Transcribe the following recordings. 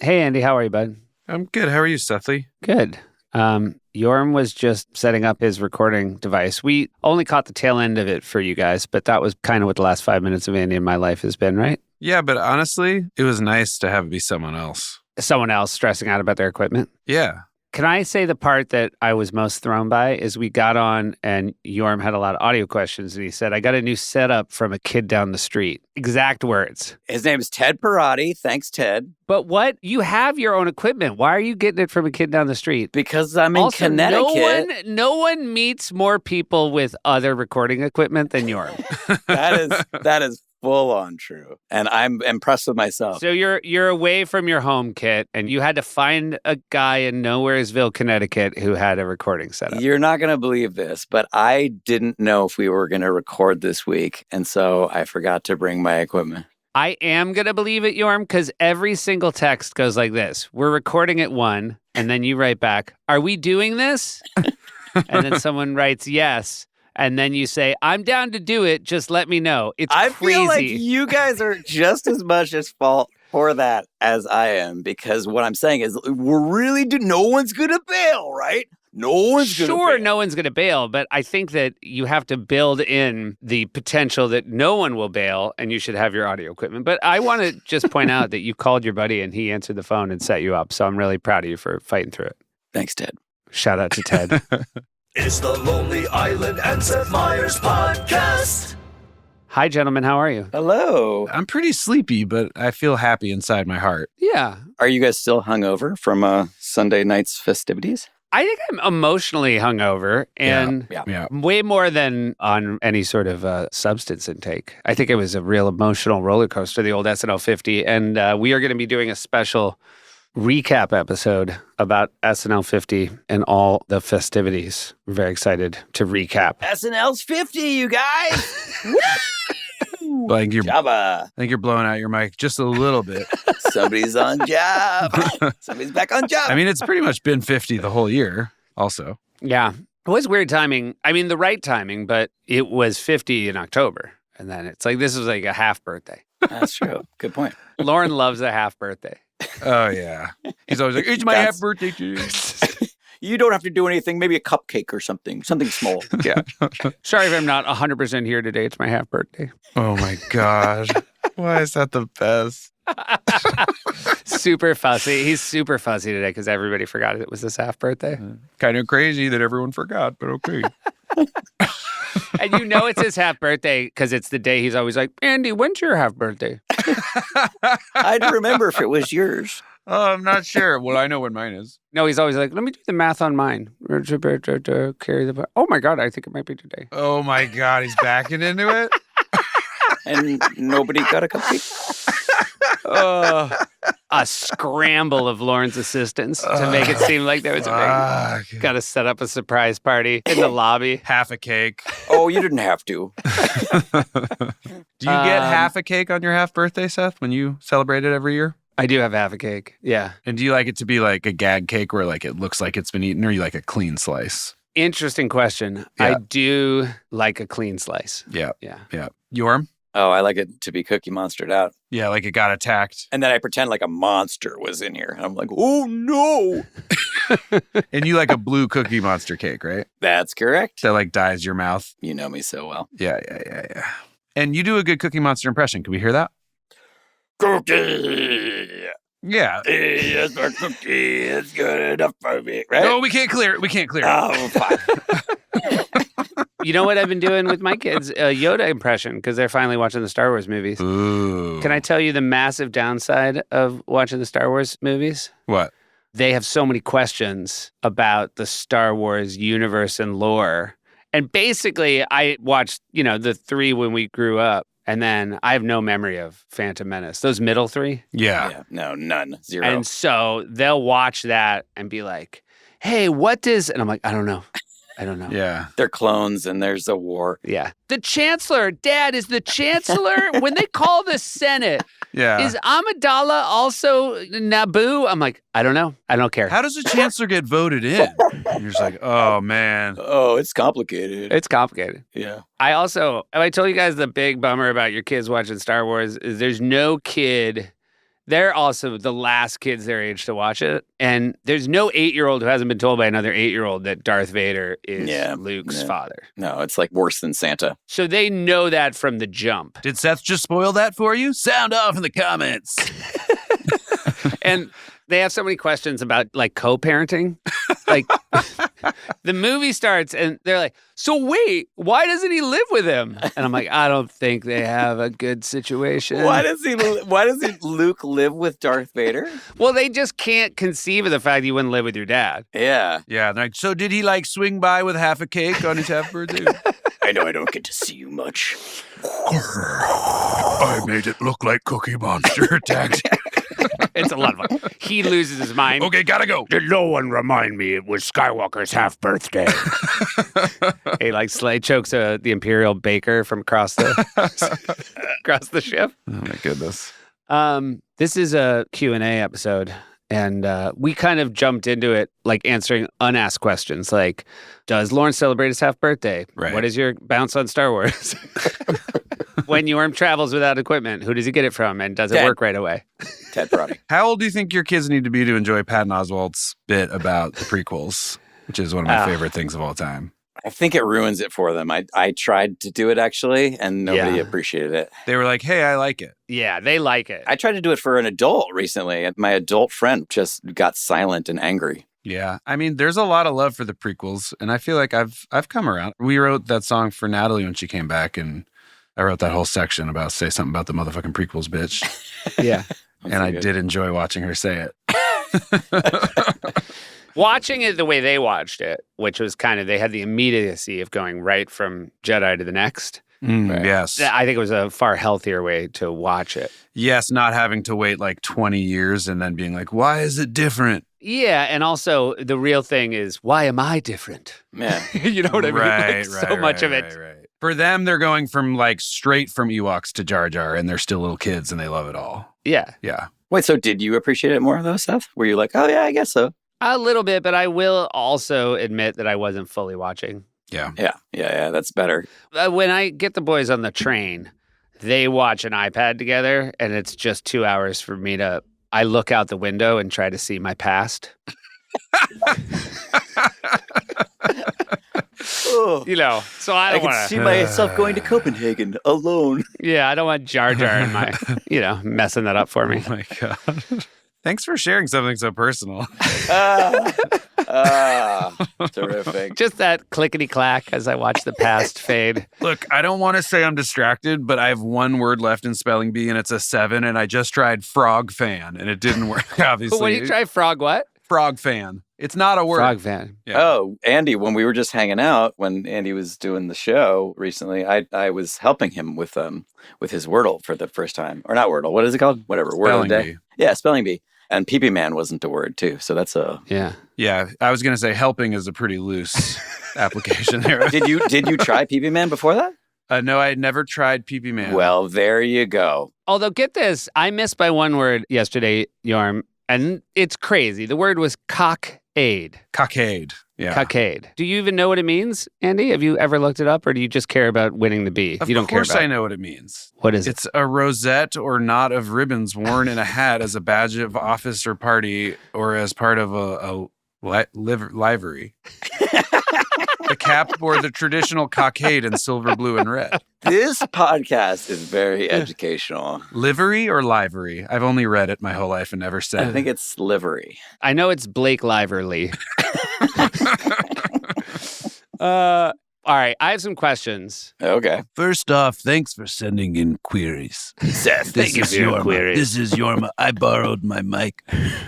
Hey, Andy, how are you, bud? I'm good. How are you, Sethley? Good. Yorm was just setting up his recording device. We only caught the tail end of it for you guys, but that was kind of what the last 5 minutes of Andy in my life has been, right? Yeah, but honestly, it was nice to have it be someone else. Someone else stressing out about their equipment. Yeah. Can I say the part that I was most thrown by is we got on and Yorm had a lot of audio questions and he said, I got a new setup from a kid down the street. Exact words. His name is Ted Parati. Thanks, Ted. But what? You have your own equipment. Why are you getting it from a kid down the street? Because I'm in also, Connecticut. No one meets more people with other recording equipment than Yorm. That is full on true. And I'm impressed with myself. So you're away from your home kit and you had to find a guy in Nowheresville, Connecticut who had a recording setup. You're not going to believe this, but I didn't know if we were going to record this week. And so I forgot to bring my equipment. I am going to believe it, Yorm, because every single text goes like this. We're recording at 1, and then you write back, are we doing this? And then someone writes yes. And then you say, I'm down to do it. Just let me know. It's crazy. I feel like you guys are just as much at fault for that as I am, because what I'm saying is no one's going to bail, right? No one's going to bail. Sure, no one's going to bail, but I think that you have to build in the potential that no one will bail and you should have your audio equipment. But I want to just point out that you called your buddy and he answered the phone and set you up. So I'm really proud of you for fighting through it. Thanks, Ted. Shout out to Ted. It's the Lonely Island and Seth Meyers podcast. Hi, gentlemen. How are you? Hello. I'm pretty sleepy, but I feel happy inside my heart. Yeah. Are you guys still hungover from Sunday night's festivities? I think I'm emotionally hungover and Yeah. way more than on any sort of substance intake. I think it was a real emotional roller coaster, the old SNL 50. And we are going to be doing a special recap episode about SNL 50 and all the festivities. We're very excited to recap. SNL's 50, you guys. I think Jabba. you're blowing out your mic just a little bit. Somebody's on job. Somebody's back on job. I mean, it's pretty much been 50 the whole year also. Yeah. It was weird timing. I mean, the right timing, but it was 50 in October. And then it's like, this was like a half birthday. That's true. Good point. Lauren loves a half birthday. Oh, yeah. He's always like, it's my half birthday too. You don't have to do anything. Maybe a cupcake or something small. Yeah. Sorry if I'm not 100% here today. It's my half birthday. Oh, my God. Why is that the best? Super fussy. He's super fussy today because everybody forgot it was his half birthday. Kind of crazy that everyone forgot, but okay. And you know it's his half birthday because it's the day he's always like, Andy, when's your half birthday? I'd remember if it was yours. Oh, I'm not sure. Well, I know when mine is. No, he's always like, let me do the math on mine. Carry the. Oh my God, I think it might be today. Oh, my God. He's backing into it? And nobody got a cupcake? A scramble of Lauren's assistants to make it seem like there was a big. Got to set up a surprise party in the lobby. Half a cake. Oh, you didn't have to. Do you get half a cake on your half birthday, Seth, when you celebrate it every year? I do have half a cake. Yeah. And do you like it to be like a gag cake where like it looks like it's been eaten, or you like a clean slice? Interesting question. Yeah. I do like a clean slice. Yeah. Yeah. Yeah. Yorm? Oh, I like it to be Cookie Monstered out. Yeah, like it got attacked. And then I pretend like a monster was in here. And I'm like, oh, no. And you like a blue Cookie Monster cake, right? That's correct. That like dyes your mouth. You know me so well. Yeah. And you do a good Cookie Monster impression. Can we hear that? Cookie. Yeah. Yes, our cookie is good enough for me, right? No, we can't clear it. Oh, fine. You know what I've been doing with my kids? A Yoda impression because they're finally watching the Star Wars movies. Ooh. Can I tell you the massive downside of watching the Star Wars movies? What? They have so many questions about the Star Wars universe and lore. And basically, I watched, the 3 when we grew up. And then I have no memory of Phantom Menace. Those middle 3? Yeah. No, none. Zero. And so they'll watch that and be like, hey, what does... And I'm like, I don't know. Yeah. They're clones and there's a war. Yeah. The Chancellor, Dad, is the Chancellor, when they call the Senate, Yeah. is Amidala also Naboo? I'm like, I don't know. I don't care. How does the Chancellor get voted in? And you're just like, oh, man. Oh, it's complicated. It's complicated. Yeah. I told you guys the big bummer about your kids watching Star Wars is there's no kid They're also the last kids their age to watch it. And there's no 8-year-old who hasn't been told by another 8-year-old that Darth Vader is Luke's father. No, it's like worse than Santa. So they know that from the jump. Did Seth just spoil that for you? Sound off in the comments. And they have so many questions about like co-parenting. Like the movie starts and they're like, so wait, why doesn't he live with him? And I'm like, I don't think they have a good situation. Why does Luke live with Darth Vader? Well, they just can't conceive of the fact you wouldn't live with your dad. Yeah. Yeah, like, so did he like swing by with half a cake on his half birthday? I know I don't get to see you much. I made it look like Cookie Monster attacked. It's a lot of fun. He loses his mind. Okay, gotta go. Did no one remind me it was Skywalker's half birthday? He like sleigh chokes the Imperial baker from across the ship. Oh my goodness. This is a Q&A episode. And we kind of jumped into it, like answering unasked questions, like, does Lawrence celebrate his half birthday? Right. What is your bounce on Star Wars? When Yorm travels without equipment, who does he get it from? And does it work right away? Ted Brody. How old do you think your kids need to be to enjoy Patton Oswalt's bit about the prequels, which is one of my favorite things of all time? I think it ruins it for them. I tried to do it, actually, and nobody appreciated it. They were like, hey, I like it. Yeah, they like it. I tried to do it for an adult recently, and my adult friend just got silent and angry. Yeah. I mean, there's a lot of love for the prequels, and I feel like I've come around. We wrote that song for Natalie when she came back, and I wrote that whole section about say something about the motherfucking prequels, bitch. Yeah. And I did enjoy watching her say it. Watching it the way they watched it, which was kind of, they had the immediacy of going right from Jedi to the next. Right. Yes. I think it was a far healthier way to watch it. Yes, not having to wait like 20 years and then being like, why is it different? Yeah, and also the real thing is, why am I different? Yeah. You know what I mean? Right, Like, so much of it. Right. For them, they're going from like straight from Ewoks to Jar Jar, and they're still little kids and they love it all. Yeah. Yeah. Wait, so did you appreciate it more, though, Seth? Were you like, oh, yeah, I guess so? A little bit, but I will also admit that I wasn't fully watching. Yeah. Yeah, that's better. When I get the boys on the train, they watch an iPad together, and it's just 2 hours for me to, I look out the window and try to see my past. You know, so I don't want to see myself going to Copenhagen alone. Yeah, I don't want Jar Jar in my, messing that up for me. Oh my God. Thanks for sharing something so personal. Terrific. Just that clickety-clack as I watch the past fade. Look, I don't want to say I'm distracted, but I have one word left in spelling bee, and it's a 7, and I just tried frog fan, and it didn't work, obviously. When you try frog what? Frog fan. It's not a word. Frog fan. Yeah. Oh, Andy, when we were just hanging out, when Andy was doing the show recently, I was helping him with his Wordle for the first time. Or not Wordle, what is it called? Whatever. Word of the day. Bee. Yeah, spelling bee. And PP Man wasn't a word, too. So that's a... Yeah. Yeah, I was going to say helping is a pretty loose application there. Did you try PP Man before that? No, I had never tried PP Man. Well, there you go. Although, get this, I missed by one word yesterday, Yorm, and it's crazy. The word was cockade. Cockade. Yeah. Cockade. Do you even know what it means, Andy? Have you ever looked it up, or do you just care about winning the bee? You don't care about Of course I know what it means. What is it? It's a rosette or knot of ribbons worn in a hat as a badge of office or party or as part of a livery. The cap bore the traditional cockade in silver, blue, and red. This podcast is very educational. Livery or livery? I've only read it my whole life and never said I think it's livery. I know it's Blake Liverly. All right, I have some questions. Okay. First off, thanks for sending in queries. Seth, Thank you for your queries. This is Yorma. I borrowed my mic.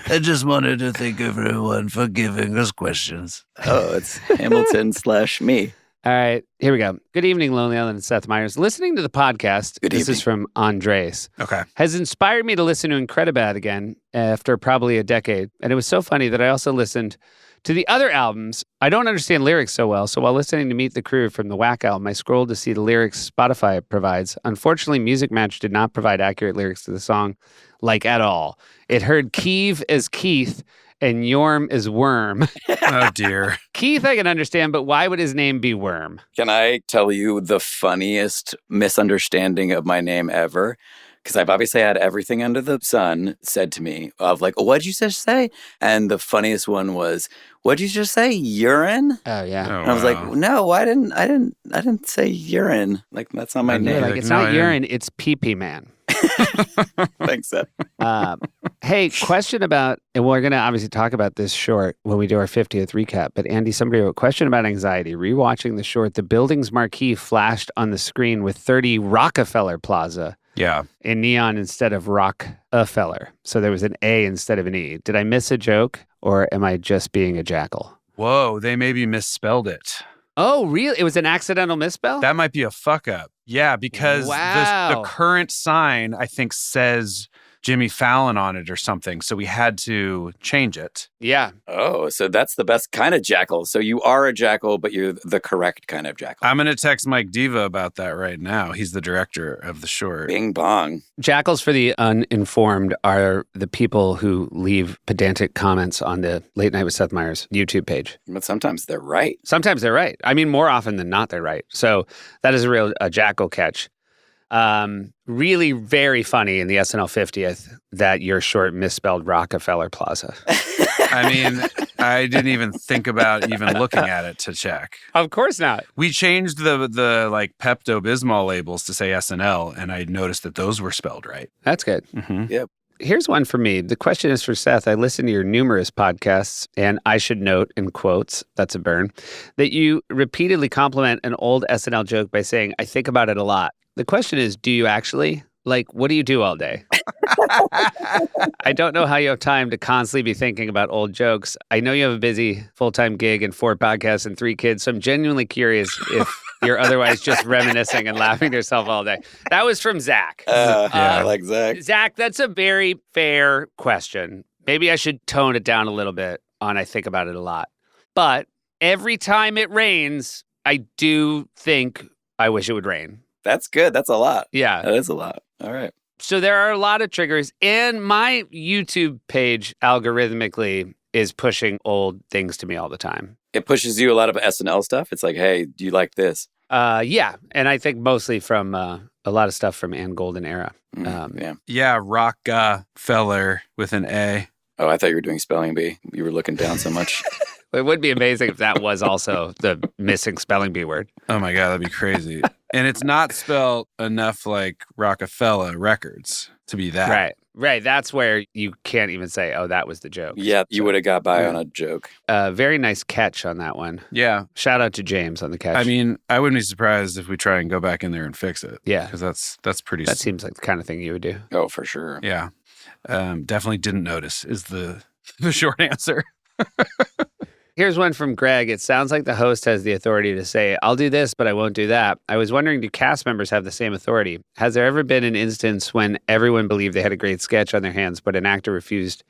I just wanted to thank everyone for giving us questions. Oh, it's Hamilton/me. All right, here we go. Good evening, Lonely Island and Seth Meyers. Listening to the podcast, Good this evening. is from Andres, Okay. has inspired me to listen to Incredibad again after probably a decade. And it was so funny that I also listened to the other albums. I don't understand lyrics so well, so while listening to Meet the Crew from the Whack album, I scrolled to see the lyrics Spotify provides. Unfortunately, Music Match did not provide accurate lyrics to the song, like at all. It heard Keeve as Keith and Yorm as Worm. Oh, dear. Keith I can understand, but why would his name be Worm? Can I tell you the funniest misunderstanding of my name ever? because I've obviously had everything under the sun said to me of like, what'd you just say? And the funniest one was, what'd you just say? Urine? Oh, yeah. Oh, And I was like, wow. no, I didn't say urine. Like, that's not my And You're name. like, like, it's no, not I am. urine, it's pee-pee man. Thanks, Seth. Hey, question about, and we're going to obviously talk about this short when we do our 50th recap, but Andy, somebody wrote a question about anxiety. Rewatching the short, the building's marquee flashed on the screen with 30 Rockefeller Plaza Yeah. in neon instead of Rockefeller. So there was an A instead of an E. Did I miss a joke or am I just being a jackal? Whoa, they maybe misspelled it. Oh, really? It was an accidental misspell? That might be a fuck up. Yeah, because the Wow. current sign, I think, says Jimmy Fallon on it or something. So we had to change it. Yeah. Oh, so that's the best kind of jackal. So you are a jackal, but you're the correct kind of jackal. I'm going to text Mike Diva about that right now. He's the director of the short. Bing bong. Jackals for the uninformed are the people who leave pedantic comments on the Late Night with Seth Meyers YouTube page. But sometimes they're right. Sometimes they're right. I mean, more often than not, they're right. So that is a real jackal catch. Really very funny in the SNL 50th that your short misspelled Rockefeller Plaza. I mean, I didn't even think about even looking at it to check. Of course not. We changed the like Pepto-Bismol labels to say SNL, and I noticed that those were spelled right. That's good. Mm-hmm. Here's one for me. The question is for Seth. I listen to your numerous podcasts, and I should note, in quotes, that's a burn, that you repeatedly compliment an old SNL joke by saying, I think about it a lot. The question is, do you actually? Like, what do you do all day? I don't know how you have time to constantly be thinking about old jokes. I know you have a busy full-time gig and 4 podcasts and 3 kids, so I'm genuinely curious if you're otherwise just reminiscing and laughing to yourself all day. That was from Zach. I like Zach. Zach, that's a very fair question. Maybe I should tone it down a little bit on I think about it a lot. But every time it rains, I do think I wish it would rain. That's good. That's a lot. Yeah. That is a lot. All right. So there are a lot of triggers, and my YouTube page algorithmically is pushing old things to me all the time. It pushes you a lot of SNL stuff. It's like, hey, do you like this? Yeah, and I think mostly from a lot of stuff from Ann Golden era. Yeah. Yeah, Rockefeller with an A. Oh, I thought you were doing spelling bee. You were looking down so much. It would be amazing if that was also the missing spelling bee word. Oh my God, that'd be crazy. And it's not spelled enough like Rockefeller Records to be that. Right. That's where you can't even say, oh, that was the joke. Yeah, you would have got by on a joke. Very nice catch on that one. Yeah. Shout out to James on the catch. I mean, I wouldn't be surprised if we try and go back in there and fix it. Yeah. Because that's pretty... That seems like the kind of thing you would do. Oh, for sure. Yeah. Definitely didn't notice is the short answer. Here's one from Greg. It sounds like the host has the authority to say, I'll do this, but I won't do that. I was wondering, do cast members have the same authority? Has there ever been an instance when everyone believed they had a great sketch on their hands, but an actor refused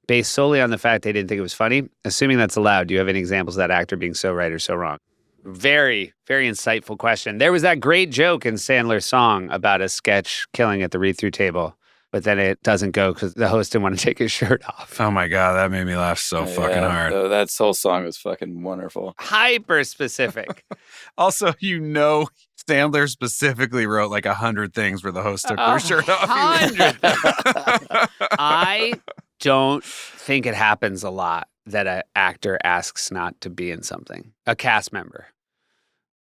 based solely on the fact they didn't think it was funny? Assuming that's allowed, do you have any examples of that actor being so right or so wrong? Very, very insightful question. There was that great joke in Sandler's song about a sketch killing at the read-through table, but then it doesn't go because the host didn't want to take his shirt off. Oh my God, that made me laugh so fucking hard. Oh, that whole song was fucking wonderful. Hyper specific. Also, Sandler specifically wrote like 100 things where the host took their shirt off. 100. I don't think it happens a lot that an actor asks not to be in something, a cast member.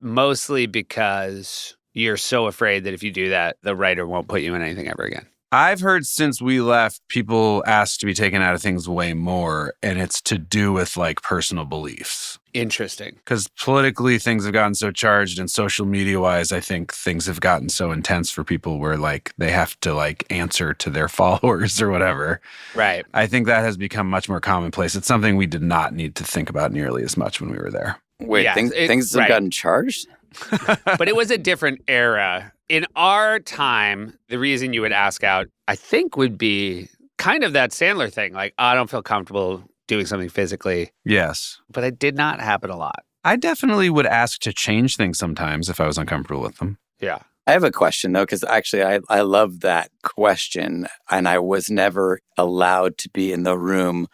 Mostly because you're so afraid that if you do that, the writer won't put you in anything ever again. I've heard since we left, people ask to be taken out of things way more, and it's to do with like personal beliefs. Interesting. Because politically, things have gotten so charged, and social media-wise, I think things have gotten so intense for people where like they have to like answer to their followers or whatever. Right. I think that has become much more commonplace. It's something we did not need to think about nearly as much when we were there. Wait, Yeah, things have gotten charged? But it was a different era. In our time, the reason you would ask out, I think, would be kind of that Sandler thing. Like, I don't feel comfortable doing something physically. Yes. But it did not happen a lot. I definitely would ask to change things sometimes if I was uncomfortable with them. Yeah. I have a question, though, because actually I love that question. And I was never allowed to be in the room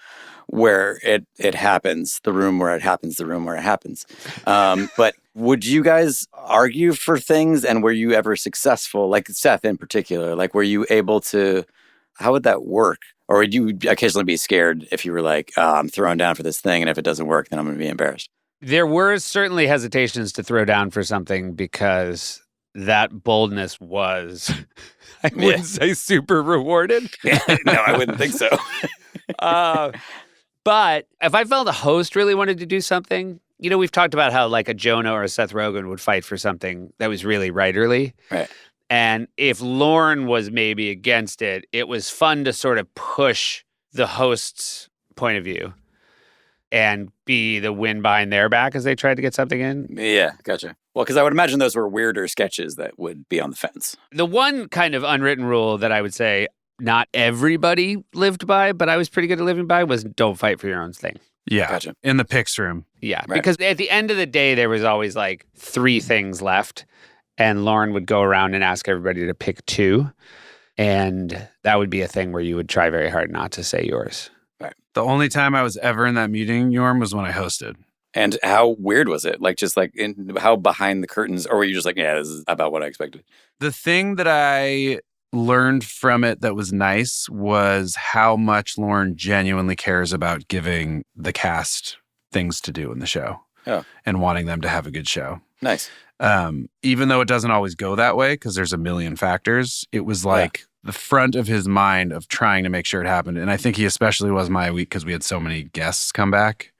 where it happens, the room where it happens, the room where it happens. But would you guys argue for things, and were you ever successful? Like Seth in particular, like were you able to, how would that work? Or would you occasionally be scared if you were like, I'm throwing down for this thing, and if it doesn't work, then I'm going to be embarrassed? There were certainly hesitations to throw down for something because that boldness was, I wouldn't say super rewarded. No, I wouldn't think so. But if I felt a host really wanted to do something, we've talked about how like a Jonah or a Seth Rogen would fight for something that was really writerly. Right. And if Lauren was maybe against it, it was fun to sort of push the host's point of view and be the wind behind their back as they tried to get something in. Yeah, gotcha. Well, because I would imagine those were weirder sketches that would be on the fence. The one kind of unwritten rule that I would say not everybody lived by, but I was pretty good at living by, was don't fight for your own thing. Yeah. Gotcha. In the picks room. Yeah. Right. Because at the end of the day, there was always like 3 things left. And Lauren would go around and ask everybody to pick 2. And that would be a thing where you would try very hard not to say yours. Right. The only time I was ever in that meeting, Yorm, was when I hosted. And how weird was it? Like, just like, how behind the curtains, or were you just like, yeah, this is about what I expected? The thing that I learned from it that was nice was how much Lauren genuinely cares about giving the cast things to do in the show. Oh. And wanting them to have a good show. Nice. Even though it doesn't always go that way, because there's a million factors, it was like the front of his mind of trying to make sure it happened. And I think he especially was my week because we had so many guests come back.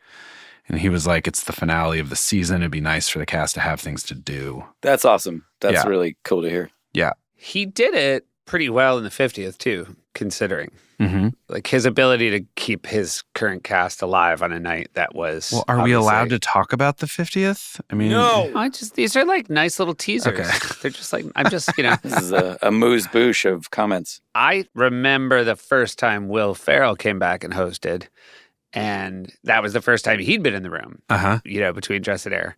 And he was like, it's the finale of the season. It'd be nice for the cast to have things to do. That's awesome. That's really cool to hear. Yeah. He did it pretty well in the 50th, too, considering. Mm-hmm. Like his ability to keep his current cast alive on a night that was. Well, are we allowed to talk about the 50th? I mean, No. These are like nice little teasers. Okay. They're just like, this is a moose-boosh of comments. I remember the first time Will Ferrell came back and hosted. And that was the first time he'd been in the room, between Dress and Air.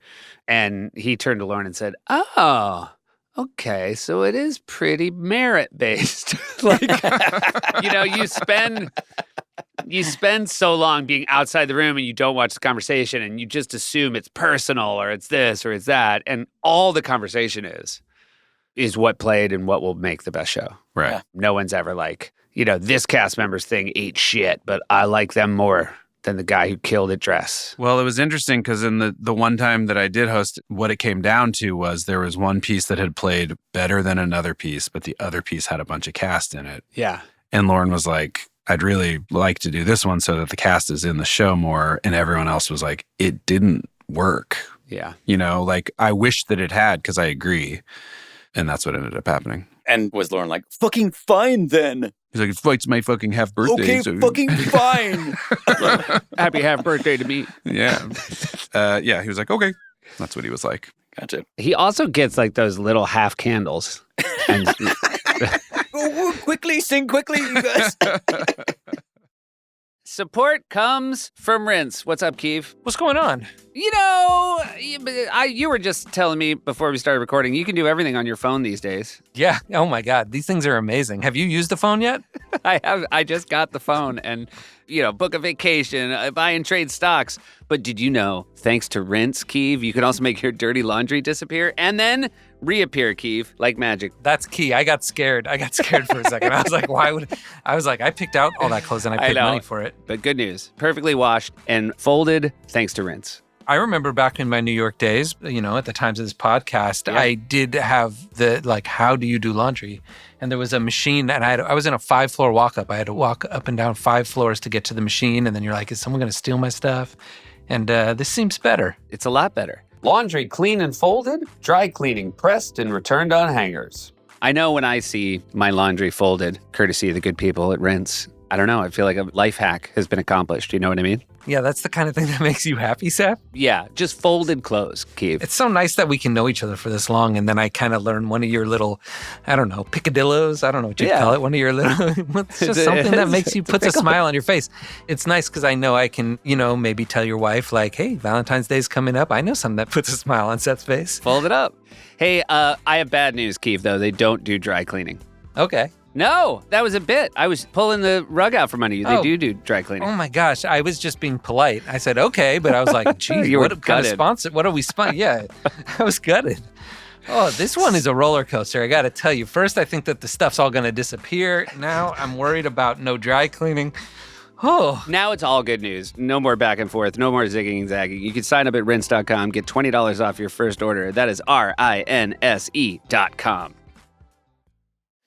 And he turned to Lauren and said, oh, okay, so it is pretty merit-based. Like, you spend so long being outside the room and you don't watch the conversation and you just assume it's personal or it's this or it's that. And all the conversation is what played and what will make the best show. Right. Yeah. No one's ever like, this cast member's thing ate shit, but I like them more than the guy who killed at Dress. Well, it was interesting because in the one time that I did host, what it came down to was there was one piece that had played better than another piece, but the other piece had a bunch of cast in it. Yeah. And Lauren was like, I'd really like to do this one so that the cast is in the show more. And everyone else was like, it didn't work. Yeah. Like I wish that it had because I agree. And that's what ended up happening. And was Lauren like, fucking fine then? He's like, it's my fucking half birthday. Okay, so. fucking fine. Happy half birthday to me. Yeah. He was like, okay. That's what he was like. Gotcha. He also gets like those little half candles. And Quickly, sing quickly, you guys. support comes from Rinse. What's up, Keeve? What's going on? You were just telling me before we started recording, you can do everything on your phone these days. Yeah. Oh my God. These things are amazing. Have you used the phone yet? I have. I just got the phone and, book a vacation, buy and trade stocks. But did you know, thanks to Rinse, Keeve, you can also make your dirty laundry disappear and then reappear, Keeve, like magic. That's key. I got scared for a second. I was like, I picked out all that clothes and I paid money for it. But good news, perfectly washed and folded thanks to Rinse. I remember back in my New York days, at the times of this podcast, I did have how do you do laundry? And there was a machine and I was in a 5-floor walk-up. I had to walk up and down 5 floors to get to the machine. And then you're like, is someone going to steal my stuff? And this seems better. It's a lot better. Laundry clean and folded, dry cleaning pressed and returned on hangers. I know when I see my laundry folded, courtesy of the good people at Rinse, I don't know, I feel like a life hack has been accomplished. You know what I mean? Yeah, that's the kind of thing that makes you happy, Seth. Yeah, just folded clothes, Keeve. It's so nice that we can know each other for this long, and then I kind of learn one of your little, picadillos. I don't know what you'd call it. One of your little, it's just something that makes you, puts a smile on your face. It's nice because I know I can, maybe tell your wife, like, hey, Valentine's Day's coming up. I know something that puts a smile on Seth's face. Fold it up. Hey, I have bad news, Keeve, though. They don't do dry cleaning. Okay. No, that was a bit. I was pulling the rug out from under you. They Oh. do dry cleaning. Oh my gosh, I was just being polite. I said, okay, but I was like, geez, You were what kind of gutted. sponsor? What are we Yeah, I was gutted. Oh, this one is a roller coaster. I got to tell you. First, I think that the stuff's all going to disappear. Now I'm worried about no dry cleaning. Oh, Now it's all good news. No more back and forth. No more zigging and zagging. You can sign up at rinse.com, get $20 off your first order. That is RINSE.com.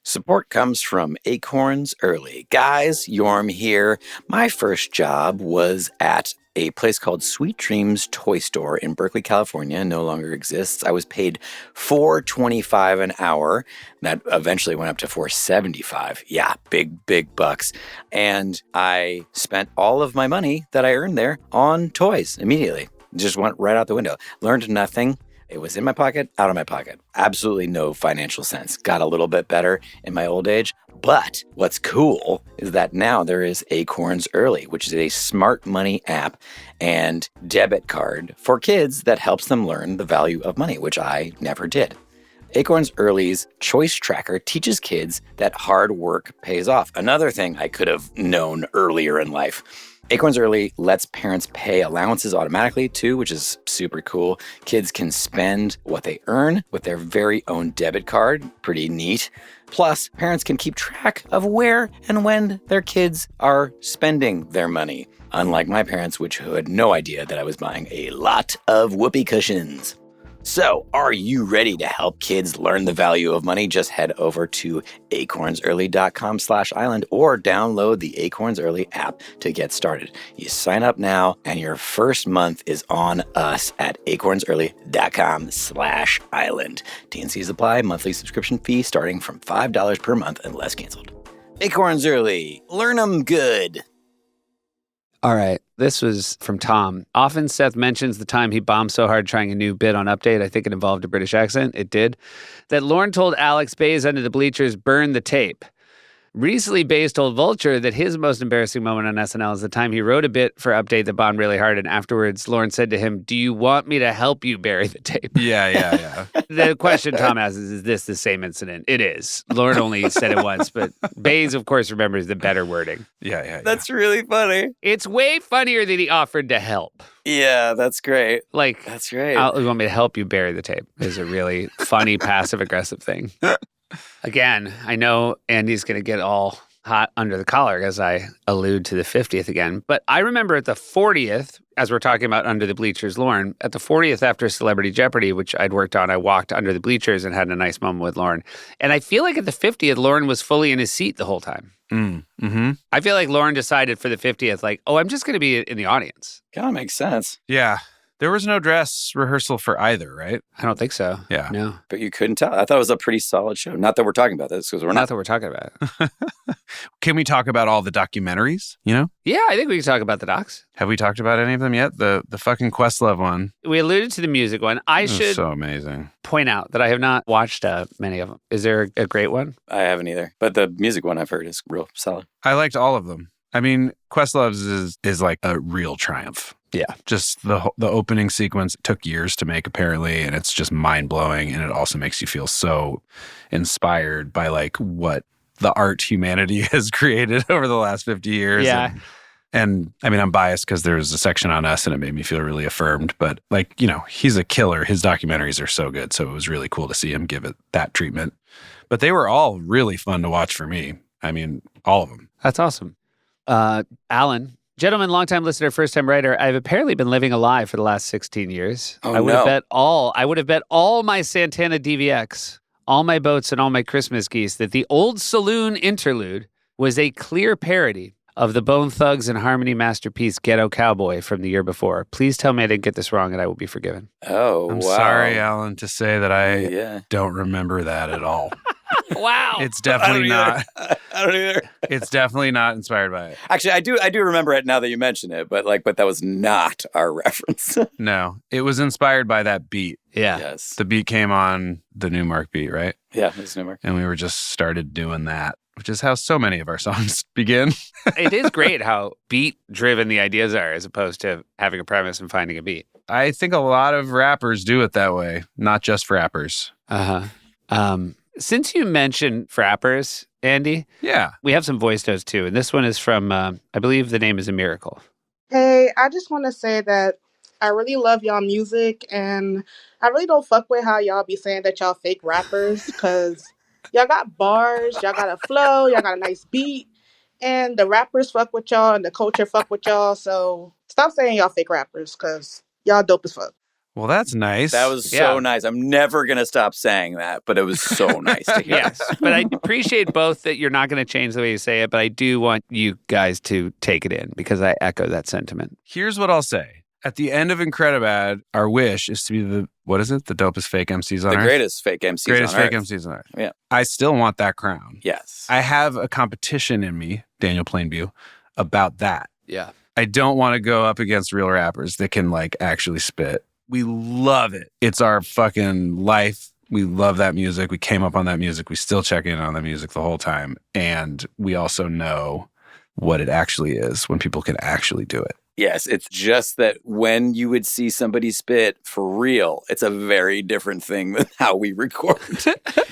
Support comes from Acorns Early. Guys, Yorm here. My first job was at a place called Sweet Dreams Toy Store in Berkeley, California. No longer exists. I was paid $4.25 an hour. That eventually went up to $4.75. Yeah, big bucks. And I spent all of my money that I earned there on toys immediately. Just went right out the window. Learned nothing. It was in my pocket, out of my pocket. Absolutely no financial sense. Got a little bit better in my old age. But what's cool is that now there is Acorns Early, which is a smart money app and debit card for kids that helps them learn the value of money, which I never did. Acorns Early's Choice Tracker teaches kids that hard work pays off. Another thing I could have known earlier in life. Acorns Early lets parents pay allowances automatically too, which is super cool. Kids can spend what they earn with their very own debit card. Pretty neat. Plus, parents can keep track of where and when their kids are spending their money. Unlike my parents, which had no idea that I was buying a lot of whoopee cushions. So, are you ready to help kids learn the value of money? Just head over to acornsearly.com/island or download the Acorns Early app to get started. You sign up now and your first month is on us at acornsearly.com/island. T&Cs apply, monthly subscription fee starting from $5 per month unless canceled. Acorns Early, learn 'em good. All right. This was from Tom. Often Seth mentions the time he bombed so hard trying a new bit on Update. I think it involved a British accent. It did. That Lorne told Alex Bays under the bleachers, burn the tape. Recently, Bays told Vulture that his most embarrassing moment on SNL is the time he wrote a bit for Update that bombed really hard, and afterwards, Lorne said to him, do you want me to help you bury the tape? Yeah. The question Tom asks is this the same incident? It is. Lorne only said it once, but Bays, of course, remembers the better wording. Yeah. That's really funny. It's way funnier that he offered to help. Yeah, that's great. Like, That's great. you want me to help you bury the tape is a really funny passive-aggressive thing. Again, I know Andy's going to get all hot under the collar as I allude to the 50th again. But I remember at the 40th, as we're talking about Under the Bleachers, Lorne, at the 40th after Celebrity Jeopardy, which I'd worked on, I walked under the bleachers and had a nice moment with Lorne. And I feel like at the 50th, Lorne was fully in his seat the whole time. Mm-hmm. I feel like Lorne decided for the 50th, like, oh, I'm just going to be in the audience. Kind of makes sense. Yeah. There was no dress rehearsal for either, right? I don't think so. Yeah. No. But you couldn't tell. I thought it was a pretty solid show. Not that we're talking about this, because we're Not not. that we're talking about it. Can we talk about all the documentaries? You know? Yeah, I think we can talk about the docs. Have we talked about any of them yet? The fucking Questlove one. We alluded to the music one. I It was should so amazing. point out that I have not watched many of them. Is there a great one? I haven't either. But the music one I've heard is real solid. I liked all of them. I mean, Questlove's is like a real triumph. Yeah. Just the opening sequence took years to make, apparently, and it's just mind-blowing, and it also makes you feel so inspired by like what the art humanity has created over the last 50 years. Yeah. And I mean, I'm biased because there's a section on us and it made me feel really affirmed. But like, you know, he's a killer. His documentaries are so good. So it was really cool to see him give it that treatment. But they were all really fun to watch for me. I mean, all of them. That's awesome. Alan, gentleman, longtime listener, first-time writer. I've apparently been living a lie for the last 16 years. Oh, I would have no. bet all my Santana DVX, all my boats, and all my Christmas geese that the Old Saloon interlude was a clear parody of the Bone Thugs and Harmony masterpiece Ghetto Cowboy from the year before. Please tell me I didn't get this wrong and I will be forgiven. Oh, I'm wow. sorry, Alan, to say that I Yeah. don't remember that at all. Wow. It's definitely not. I don't either. It's definitely not inspired by it. Actually, I do remember it now that you mention it, but that was not our reference. No, it was inspired by that beat. Yeah. Yes. The beat came on the Newmark beat, right? Yeah, it's Newmark. And we were just started doing that, which is how so many of our songs begin. It is great how beat-driven the ideas are as opposed to having a premise and finding a beat. I think a lot of rappers do it that way, not just rappers. Uh-huh. Since you mentioned frappers Andy? Yeah. We have some voice notes too. And this one is from, I believe the name is A Miracle. Hey, I just want to say that I really love y'all music, and I really don't fuck with how y'all be saying that y'all fake rappers, because y'all got bars, y'all got a flow, y'all got a nice beat, and the rappers fuck with y'all, and the culture fuck with y'all, so stop saying y'all fake rappers, because y'all dope as fuck. Well, that's nice. That was so nice. I'm never going to stop saying that, but it was so nice to hear. Yes, but I appreciate both that you're not going to change the way you say it, but I do want you guys to take it in because I echo that sentiment. Here's what I'll say. At the end of Incredibad, our wish is to be the dopest fake MCs on The earth? greatest fake MCs Greatest on fake earth. MCs on earth. Yeah. I still want that crown. Yes. I have a competition in me, Daniel Plainview, about that. Yeah. I don't want to go up against real rappers that can like actually spit. We love it. It's our fucking life. We love that music. We came up on that music. We still check in on that music the whole time. And we also know what it actually is when people can actually do it. Yes, it's just that when you would see somebody spit for real, it's a very different thing than how we record.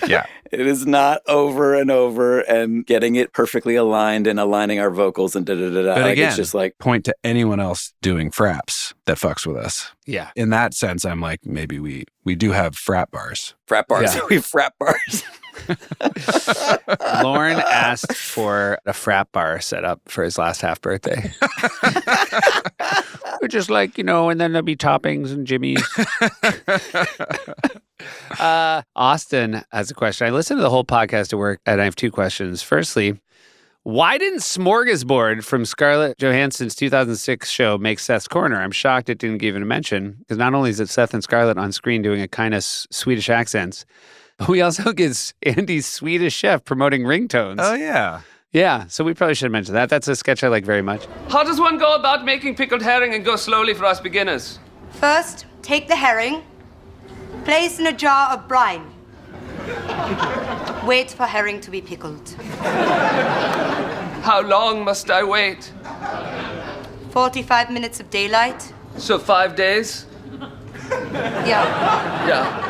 Yeah. It is not over and over and getting it perfectly aligned and aligning our vocals and da-da-da-da. But Like, again, it's just like, point to anyone else doing fraps that fucks with us. Yeah. In that sense, I'm like, maybe we do have frat bars. frat bars. Yeah. We have frat bars. Lauren asked for a frat bar set up for his last half birthday. We're just like, and then there'll be toppings and jimmies. Austin has a question. I listened to the whole podcast at work, and I have two questions. Firstly, why didn't Smorgasbord from Scarlett Johansson's 2006 show make Seth's Corner? I'm shocked it didn't give it a mention, because not only is it Seth and Scarlett on screen doing a kind of Swedish accents, but we also get Andy's Swedish chef promoting ringtones. Oh, yeah. Yeah, so we probably should mention that. That's a sketch I like very much. How does one go about making pickled herring and go slowly for us beginners? First, take the herring, place in a jar of brine. Wait for herring to be pickled. How long must I wait? 45 minutes of daylight. So 5 days? Yeah. Yeah.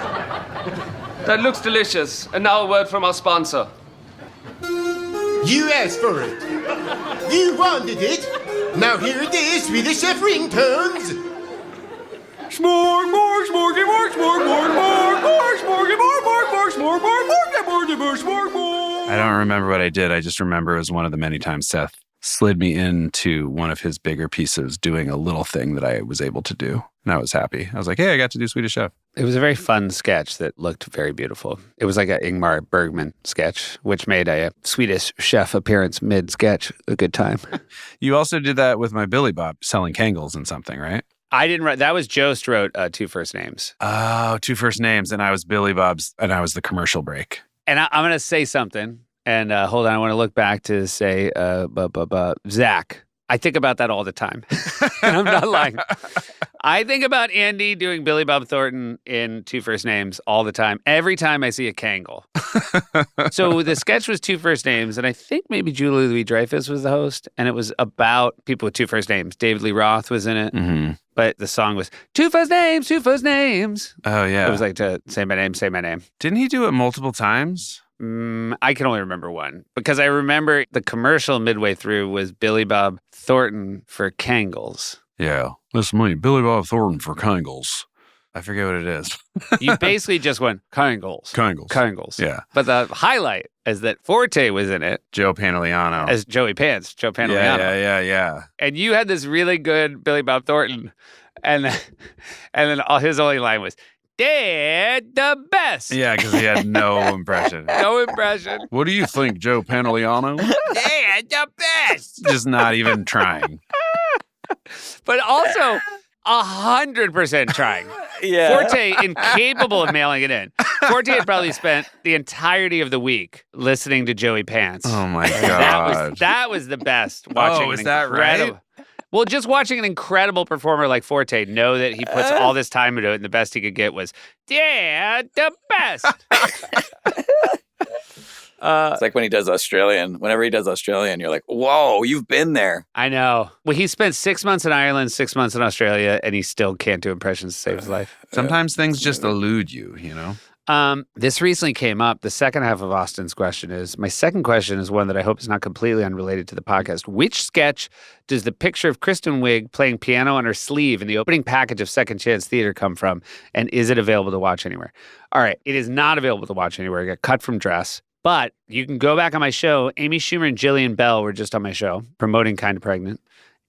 That looks delicious. And now a word from our sponsor. You asked for it. You wanted it. Now here it is with the chef ringtones. Smorg, morg, smorgy, morg, smorg, morg, morg, morg, smorgy, morg, morg, morg, smorg, morg, morg, morg, morg, smorg, morg. I don't remember what I did. I just remember it was one of the many times Seth slid me into one of his bigger pieces doing a little thing that I was able to do. And I was happy. I was like, hey, I got to do Swedish Chef. It was a very fun sketch that looked very beautiful. It was like an Ingmar Bergman sketch, which made a Swedish chef appearance mid-sketch a good time. You also did that with my Billy Bob selling Kangles and something, right? I didn't write. That was Jost wrote two first names. Oh, two first names. And I was Billy Bob's and I was the commercial break. And I'm going to say something. And hold on, I want to look back to say, Zach. I think about that all the time. And I'm not lying. I think about Andy doing Billy Bob Thornton in two first names all the time. Every time I see a Kangle. So the sketch was two first names, and I think maybe Julie Louis-Dreyfus was the host, and it was about people with two first names. David Lee Roth was in it, but the song was two first names, two first names. Oh, yeah. It was like to say my name, say my name. Didn't he do it multiple times? I can only remember one because I remember the commercial midway through was Billy Bob Thornton for Kangles. Yeah. That's me, Billy Bob Thornton for Kangles. I forget what it is. You basically just went Kangles. Kangles. Kangles. Yeah. But the highlight is that Forte was in it Joe Pantoliano. as Joey Pants, Joe Pantoliano. Yeah. And you had this really good Billy Bob Thornton. And then his only line was, they're the best. Yeah, because he had no impression. No impression. What do you think, Joe Pantoliano? They're the best. Just not even trying. But also 100% trying. Yeah. Forte, incapable of mailing it in. Forte had probably spent the entirety of the week listening to Joey Pants. Oh, my God. That was the best. Watching is that right? Well, just watching an incredible performer like Forte know that he puts all this time into it, and the best he could get was, yeah, the best. It's like when he does Australian. Whenever he does Australian, you're like, whoa, you've been there. I know. Well, he spent 6 months in Ireland, 6 months in Australia, and he still can't do impressions to save his life. Sometimes things just elude you, you know? This recently came up. The second half of Austin's question is, my second question is one that I hope is not completely unrelated to the podcast. Which sketch does the picture of Kristen Wiig playing piano on her sleeve in the opening package of Second Chance Theater come from? And is it available to watch anywhere? All right. It is not available to watch anywhere. It got cut from Dress. But you can go back on my show. Amy Schumer and Jillian Bell were just on my show promoting Kind of Pregnant.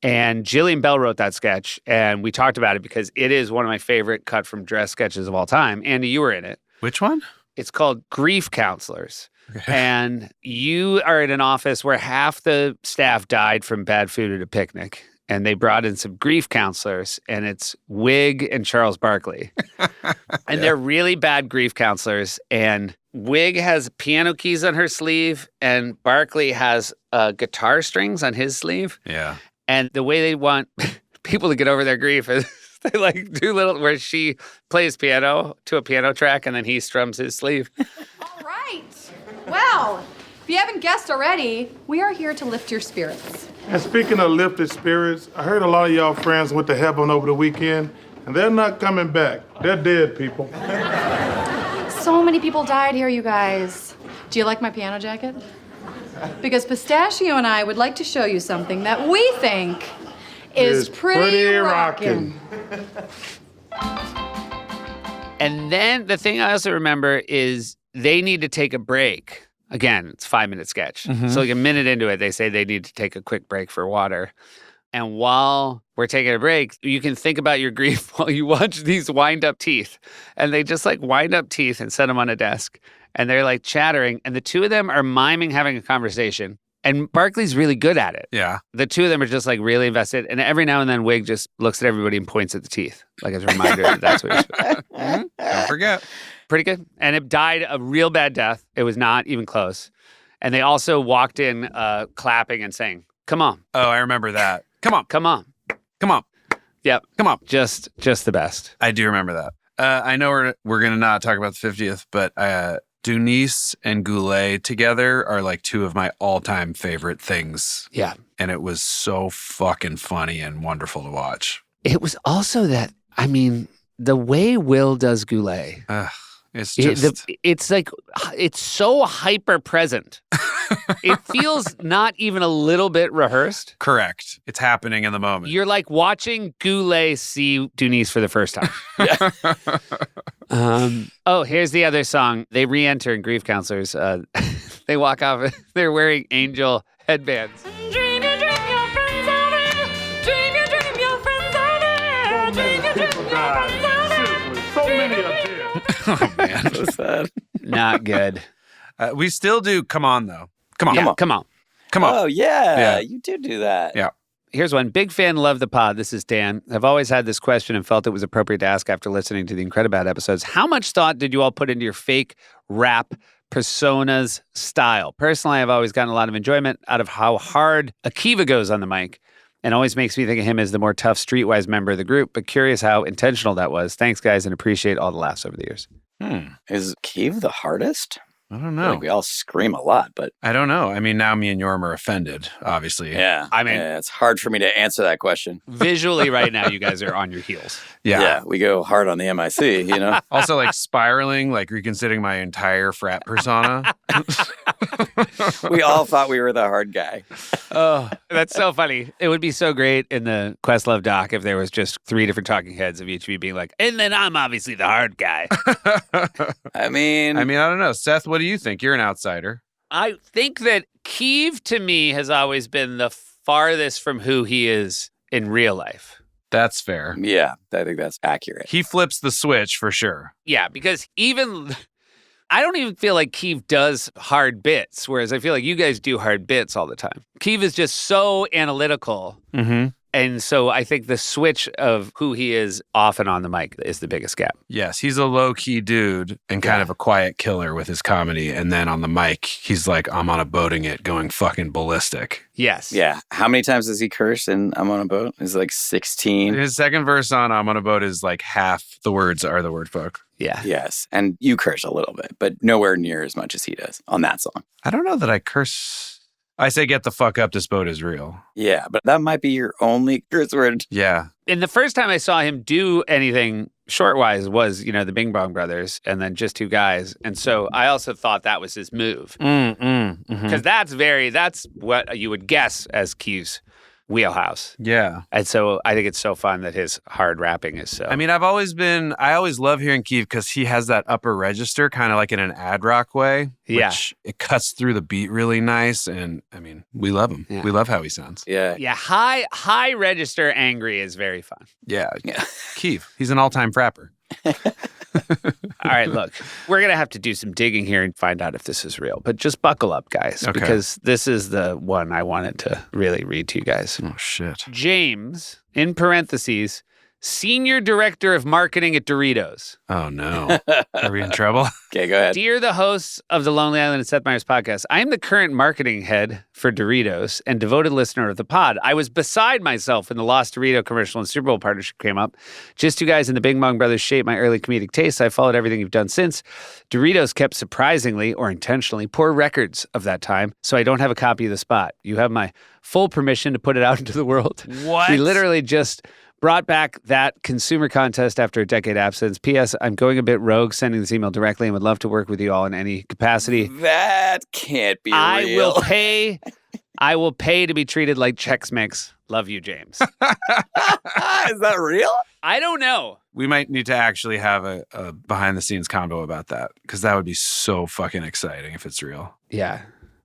And Jillian Bell wrote that sketch. And we talked about it because it is one of my favorite cut from Dress sketches of all time. Andy, you were in it. Which one? It's called Grief Counselors. And you are in an office where half the staff died from bad food at a picnic. And they brought in some grief counselors, and it's Wiig and Charles Barkley. And they're really bad grief counselors. And Wiig has piano keys on her sleeve, and Barkley has guitar strings on his sleeve. Yeah. And the way they want people to get over their grief is they like do little where she plays piano to a piano track, and then he strums his sleeve. All right. Well, if you haven't guessed already, we are here to lift your spirits. And speaking of lifted spirits, I heard a lot of y'all friends went to heaven over the weekend, and they're not coming back. They're dead people. So many people died here, you guys. Do you like my piano jacket? Because Pistachio and I would like to show you something that we think is pretty rockin'. And then the thing I also remember is they need to take a break. Again, it's a 5-minute sketch. So like a minute into it, they say they need to take a quick break for water. And while we're taking a break, you can think about your grief while you watch these wind-up teeth. And they just like wind up teeth and set them on a desk. And they're like chattering. And the two of them are miming having a conversation. And Barkley's really good at it. Yeah. The two of them are just like really invested. And every now and then Wiig just looks at everybody and points at the teeth. Like as a reminder that that's what you're Don't forget. Pretty good. And it died a real bad death. It was not even close. And they also walked in clapping and saying, "Come on." Oh, I remember that. Come on. Come on. Come on. Yep. Come on. Just the best. I do remember that. I know we're going to not talk about the 50th, but Dunice and Goulet together are like two of my all-time favorite things. Yeah. And it was so fucking funny and wonderful to watch. It was also that, I mean, the way Will does Goulet. It's just... It's like, it's so hyper-present. It feels not even a little bit rehearsed. Correct. It's happening in the moment. You're like watching Goulet see Dunice for the first time. Here's the other song. They re-enter in Grief Counselors. They walk off. They're wearing angel headbands. Dream your friends of it. Dream your friends of it. Dream your friends of it. So many are dead. Oh, man. So sad. Not good. We still do Come On, though. Come on. Yeah, Come on. come on. Oh, yeah. You do that. Yeah. Here's one. Big fan, love the pod. This is Dan. I've always had this question and felt it was appropriate to ask after listening to the Incredibad episodes. How much thought did you all put into your fake rap personas style? Personally, I've always gotten a lot of enjoyment out of how hard Akiva goes on the mic and always makes me think of him as the more tough, streetwise member of the group, but curious how intentional that was. Thanks, guys, and appreciate all the laughs over the years. Is Cave the hardest? I don't I know. think we all scream a lot, but I don't know. I mean, now me and Yorm are offended, obviously. yeah. I mean- it's hard for me to answer that question. Visually, right now, you guys are on your heels. Yeah. We go hard on the MIC, you know? Also, like spiraling, like reconsidering my entire frat persona. We all thought we were the hard guy. Oh, that's so funny. It would be so great in the Questlove doc if there was just 3 different talking heads of each of you being like, and then I'm obviously the hard guy. I mean, I don't know. Seth, what do you think? You're an outsider. I think that Keeve, to me, has always been the farthest from who he is in real life. That's fair. yeah, I think that's accurate. He flips the switch for sure. Yeah, because even... I don't even feel like Keeve does hard bits, whereas I feel like you guys do hard bits all the time. Keeve is just so analytical. Mm-hmm. And so I think the switch of who he is off and on the mic is the biggest gap. Yes, he's a low-key dude and kind of a quiet killer with his comedy. And then on the mic, he's like, I'm on a boating it, going fucking ballistic. Yes. Yeah. How many times does he curse in I'm on a boat? Is it like 16? His second verse on I'm on a boat is like half the words are the word fuck. Yeah. Yes. And you curse a little bit, but nowhere near as much as he does on that song. I don't know that I curse. I say get the fuck up, this boat is real. Yeah, but that might be your only curse word. Yeah. And the first time I saw him do anything short-wise was, the Bing Bong Brothers and then Just Two Guys. And so I also thought that was his move. Because that's what you would guess as Q's wheelhouse. Yeah. And so I think it's so fun that his hard rapping is so. I mean, I always love hearing Keith because he has that upper register kind of like in an ad rock way. Yeah. Which it cuts through the beat really nice. And I mean, we love him. Yeah. We love how he sounds. Yeah. Yeah, high register angry is very fun. Yeah. Keith, he's an all-time frapper. All right, look, we're going to have to do some digging here and find out if this is real. But just buckle up, guys, because this is the one I wanted to really read to you guys. Oh, shit. James, in parentheses, Senior Director of Marketing at Doritos. Oh, no. Are we in trouble? Okay, go ahead. Dear the hosts of the Lonely Island and Seth Meyers podcast, I am the current marketing head for Doritos and devoted listener of the pod. I was beside myself when the Lost Dorito commercial and Super Bowl partnership came up. Just Two Guys and the Bing Bong Brothers shaped my early comedic tastes. I followed everything you've done since. Doritos kept surprisingly or intentionally poor records of that time, so I don't have a copy of the spot. You have my full permission to put it out into the world. What? We literally just brought back that consumer contest after a decade absence. P.S. I'm going a bit rogue sending this email directly and would love to work with you all in any capacity. That can't be real. I will pay to be treated like Chex Mix. Love you, James. Is that real? I don't know. We might need to actually have a behind-the-scenes combo about that because that would be so fucking exciting if it's real. Yeah.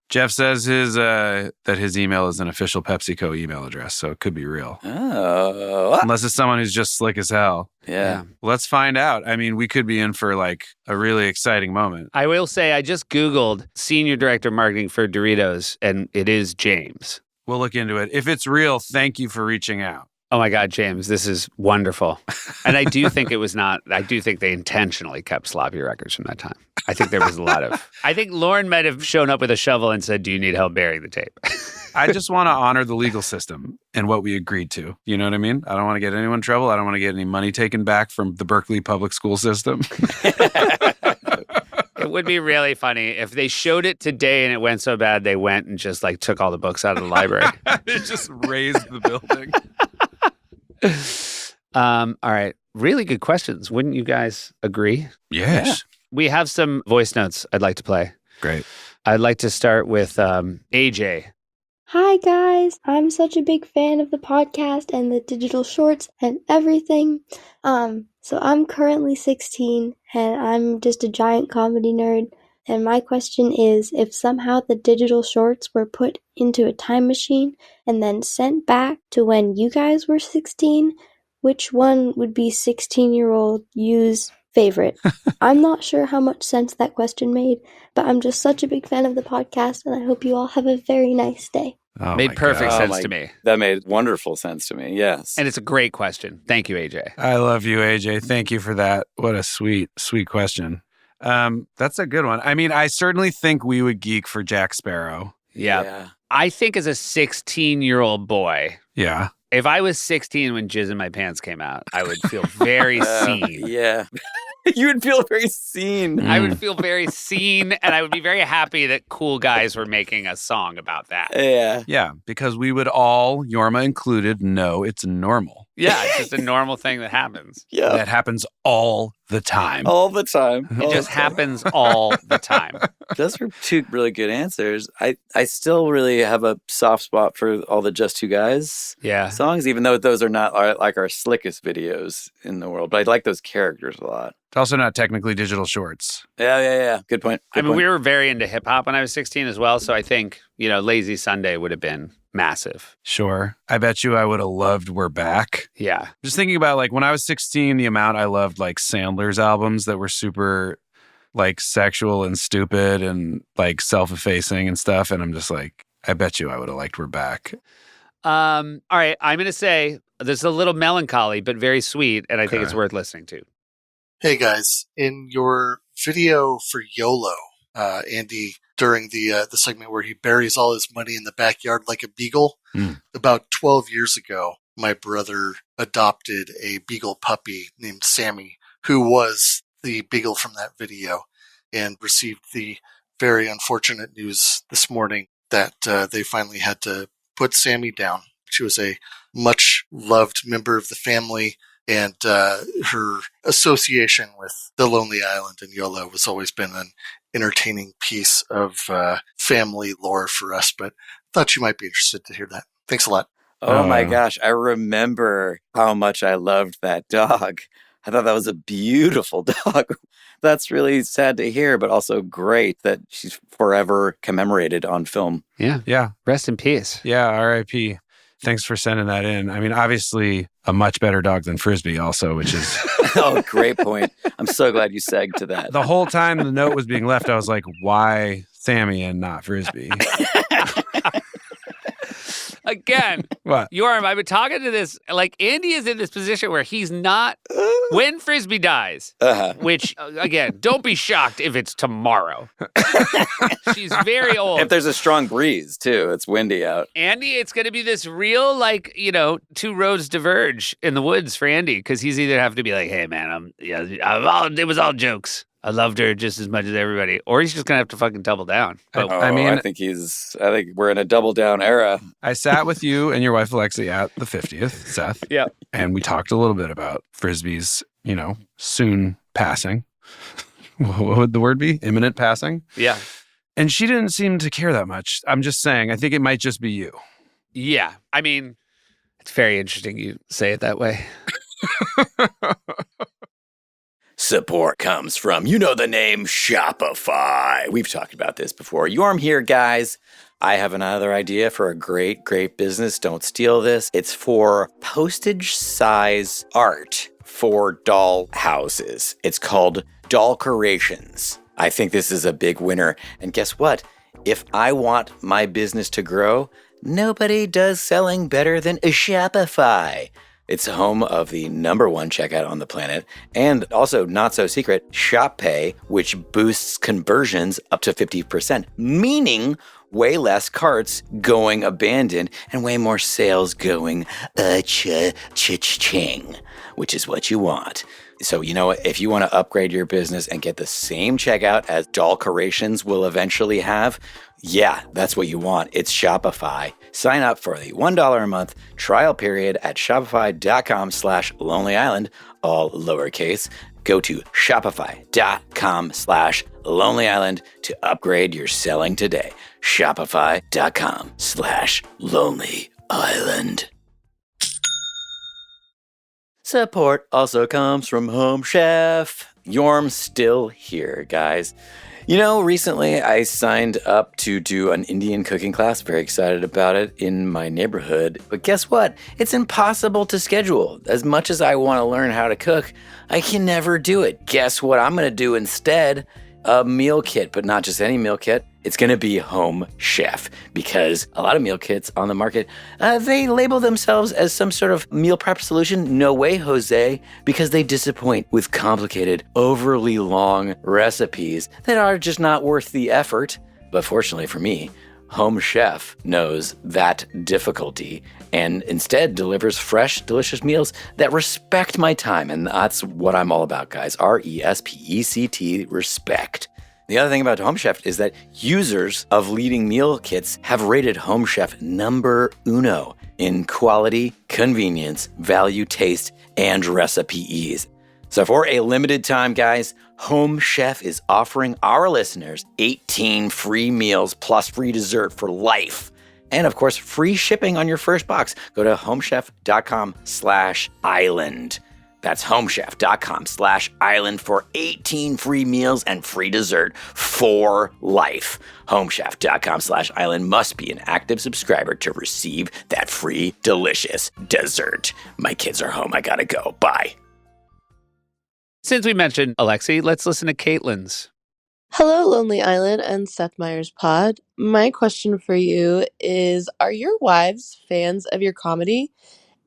Jeff says that his email is an official PepsiCo email address, so it could be real. Oh. Unless it's someone who's just slick as hell. Yeah. Let's find out. I mean, we could be in for like a really exciting moment. I will say I just Googled Senior Director of Marketing for Doritos, and it is James. We'll look into it. If it's real, thank you for reaching out. Oh my God, James, this is wonderful. And I do think I do think they intentionally kept sloppy records from that time. I think there was a lot of, I think Lauren might have shown up with a shovel and said, do you need help burying the tape? I just want to honor the legal system and what we agreed to. You know what I mean? I don't want to get anyone in trouble. I don't want to get any money taken back from the Berkeley public school system. It would be really funny if they showed it today and it went so bad they went and just like took all the books out of the library. It just raised the building. All right. Really good questions. Wouldn't you guys agree? Yes. Yeah. We have some voice notes I'd like to play. Great. I'd like to start with AJ. Hi guys, I'm such a big fan of the podcast and the digital shorts and everything. So I'm currently 16 and I'm just a giant comedy nerd. And my question is, if somehow the digital shorts were put into a time machine and then sent back to when you guys were 16, which one would be 16-year-old you's favorite? I'm not sure how much sense that question made, but I'm just such a big fan of the podcast and I hope you all have a very nice day. Oh made perfect sense to me. That made wonderful sense to me, yes. And it's a great question. Thank you, AJ. I love you, AJ. Thank you for that. What a sweet, sweet question. That's a good one. I mean, I certainly think we would geek for Jack Sparrow. Yeah. I think as a 16-year-old boy, yeah, if I was 16 when Jizz in My Pants came out, I would feel very seen. Yeah. You would feel very seen. I would feel very seen, and I would be very happy that cool guys were making a song about that. Yeah. Yeah, because we would all, Yorma included, know it's normal. Yeah, it's just a normal thing that happens. Yeah. That happens all the time. All the time. It just happens all the time. Those were two really good answers. I still really have a soft spot for all the Just Two Guys songs, even though those are not our slickest videos in the world. But I like those characters a lot. It's also not technically digital shorts. Yeah. Good point. I mean, we were very into hip hop when I was 16 as well. So I think, Lazy Sunday would have been massive. Sure. I bet you I would have loved We're Back. Yeah. Just thinking about like when I was 16, the amount I loved like Sandler's albums that were super like sexual and stupid and like self-effacing and stuff. And I'm just like, I bet you I would have liked We're Back. All right. I'm going to say this is a little melancholy, but very sweet. And I think it's worth listening to. Hey guys, in your video for YOLO, Andy, during the segment where he buries all his money in the backyard like a beagle, about 12 years ago, my brother adopted a beagle puppy named Sammy, who was the beagle from that video, and received the very unfortunate news this morning that they finally had to put Sammy down. She was a much loved member of the family, And her association with The Lonely Island and YOLO has always been an entertaining piece of family lore for us, but thought you might be interested to hear that. Thanks a lot. Oh my gosh. I remember how much I loved that dog. I thought that was a beautiful dog. That's really sad to hear, but also great that she's forever commemorated on film. Yeah. Yeah. Rest in peace. Yeah, R.I.P. Thanks for sending that in. I mean, obviously, a much better dog than Frisbee also, which is... Oh, great point. I'm so glad you segged to that. The whole time the note was being left, I was like, why Sammy and not Frisbee? Again, What? Yorm, I've been talking to this, like, Andy is in this position where he's not, when Frisbee dies, which, again, don't be shocked if it's tomorrow. She's very old. If there's a strong breeze, too, it's windy out. Andy, it's going to be this real, like, two roads diverge in the woods for Andy, because he's either have to be like, hey, man, it was all jokes. I loved her just as much as everybody. Or he's just going to have to fucking double down. But, I think we're in a double down era. I sat with you and your wife, Alexi, at the 50th, Seth. Yeah. And we talked a little bit about Frisbee's, soon passing. What would the word be? Imminent passing? Yeah. And she didn't seem to care that much. I'm just saying, I think it might just be you. Yeah. I mean, it's very interesting you say it that way. Support comes from, the name, Shopify. We've talked about this before. Yorm here, guys. I have another idea for a great, great business. Don't steal this. It's for postage size art for doll houses. It's called Dollcorations. I think this is a big winner. And guess what? If I want my business to grow, nobody does selling better than Shopify. It's home of the #1 checkout on the planet, and also, not so secret, Shop Pay, which boosts conversions up to 50%, meaning way less carts going abandoned and way more sales going cha-ching, which is what you want. So, if you want to upgrade your business and get the same checkout as Dollcorations will eventually have, yeah, that's what you want. It's Shopify. Sign up for the $1 a month trial period at shopify.com/Lonely Island, all lowercase. Go to shopify.com/Lonely Island to upgrade your selling today. Shopify.com/Lonely Island. Support also comes from HomeChef. Yorm's still here, guys. Recently I signed up to do an Indian cooking class. Very excited about it in my neighborhood. But guess what? It's impossible to schedule. As much as I want to learn how to cook, I can never do it. Guess what I'm going to do instead? A meal kit, but not just any meal kit. It's going to be HomeChef, because a lot of meal kits on the market, they label themselves as some sort of meal prep solution. No way, Jose, because they disappoint with complicated, overly long recipes that are just not worth the effort. But fortunately for me, HomeChef knows that difficulty and instead delivers fresh, delicious meals that respect my time. And that's what I'm all about, guys. RESPECT, respect. The other thing about HomeChef is that users of leading meal kits have rated HomeChef #1 in quality, convenience, value, taste, and recipe ease. So for a limited time, guys, HomeChef is offering our listeners 18 free meals plus free dessert for life. And of course, free shipping on your first box. Go to homechef.com/island. That's homechef.com/island for 18 free meals and free dessert for life. Homechef.com/island must be an active subscriber to receive that free, delicious dessert. My kids are home. I gotta go. Bye. Since we mentioned Alexi, let's listen to Caitlin's. Hello, Lonely Island and Seth Meyers pod. My question for you is, are your wives fans of your comedy?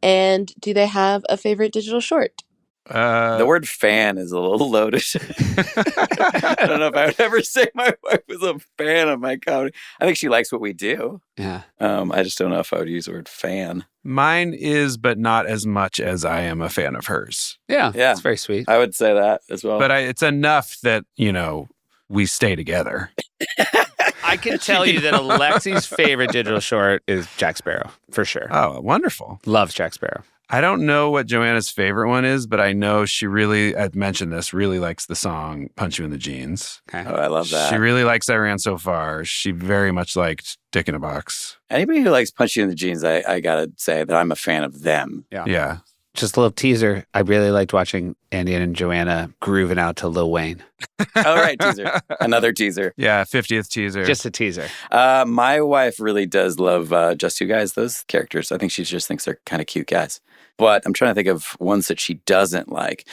And do they have a favorite digital short? The word fan is a little loaded. I don't know if I would ever say my wife was a fan of my comedy. I think she likes what we do. Yeah. I just don't know if I would use the word fan. Mine is, but not as much as I am a fan of hers. Yeah. Yeah. It's very sweet. I would say that as well. But it's enough that, we stay together. I can tell you that Alexi's favorite digital short is Jack Sparrow, for sure. Oh, wonderful. Loves Jack Sparrow. I don't know what Joanna's favorite one is, but I know she really, I've mentioned this, really likes the song Punch You in the Jeans. Oh, I love that. She really likes I Ran So Far. She very much liked Dick in a Box. Anybody who likes Punch You in the Jeans, I gotta say that I'm a fan of them. Yeah. Just a little teaser. I really liked watching Andy and Joanna grooving out to Lil Wayne. All right, teaser. Another teaser. Yeah, 50th teaser. Just a teaser. My wife really does love Just Two Guys, those characters. I think she just thinks they're kind of cute guys. But I'm trying to think of ones that she doesn't like.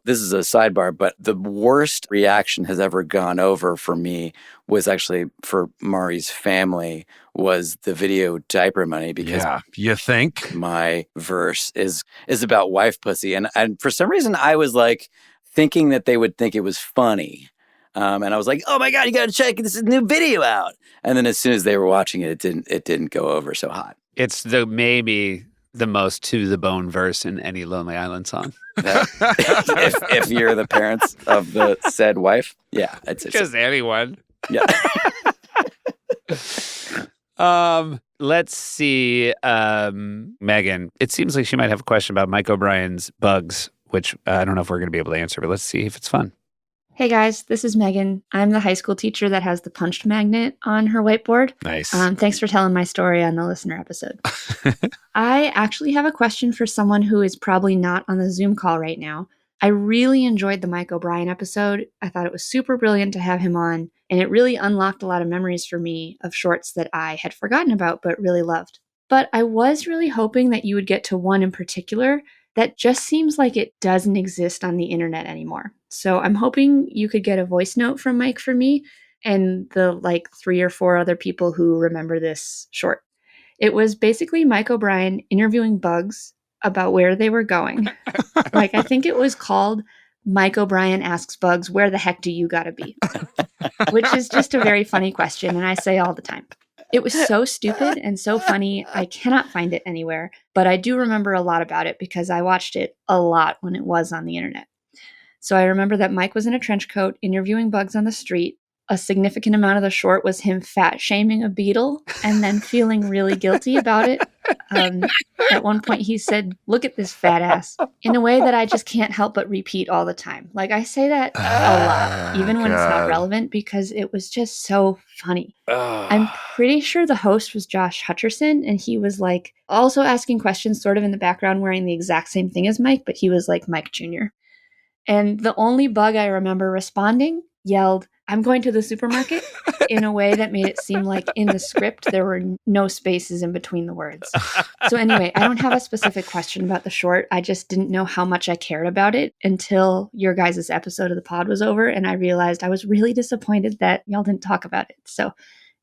This is a sidebar, but the worst reaction has ever gone over for me was actually for Mari's family was the video Diaper Money, because you think my verse is about wife pussy. And for some reason I was like thinking that they would think it was funny. And I was like, oh my God, you got to check this new video out. And then as soon as they were watching it, it didn't go over so hot. It's maybe the most to the bone verse in any Lonely Island song. If you're the parents of the said wife, yeah, I'd say just anyone. Yeah. Let's see. Megan, it seems like she might have a question about Mike O'Brien's bugs, which I don't know if we're going to be able to answer, but let's see if it's fun. Hey guys, this is Megan. I'm the high school teacher that has the punched magnet on her whiteboard. Nice. Thanks for telling my story on the listener episode. I actually have a question for someone who is probably not on the Zoom call right now. I really enjoyed the Mike O'Brien episode. I thought it was super brilliant to have him on, and it really unlocked a lot of memories for me of shorts that I had forgotten about but really loved. But I was really hoping that you would get to one in particular that just seems like it doesn't exist on the internet anymore. So I'm hoping you could get a voice note from Mike for me and the 3 or 4 other people who remember this short. It was basically Mike O'Brien interviewing bugs about where they were going. I think it was called Mike O'Brien Asks Bugs, Where the Heck Do You Gotta Be? Which is just a very funny question, and I say all the time. It was so stupid and so funny, I cannot find it anywhere, but I do remember a lot about it because I watched it a lot when it was on the internet. So I remember that Mike was in a trench coat interviewing bugs on the street. A significant amount of the short was him fat shaming a beetle and then feeling really guilty about it. At one point he said, "Look at this fat ass," in a way that I just can't help but repeat all the time. I say that a lot, even when it's not relevant, because it was just so funny. I'm pretty sure the host was Josh Hutcherson, and he was also asking questions sort of in the background wearing the exact same thing as Mike, but he was like Mike Jr. And the only bug I remember responding yelled, "I'm going to the supermarket," in a way that made it seem like in the script there were no spaces in between the words. So anyway, I don't have a specific question about the short. I just didn't know how much I cared about it until your guys' episode of the pod was over, and I realized I was really disappointed that y'all didn't talk about it. So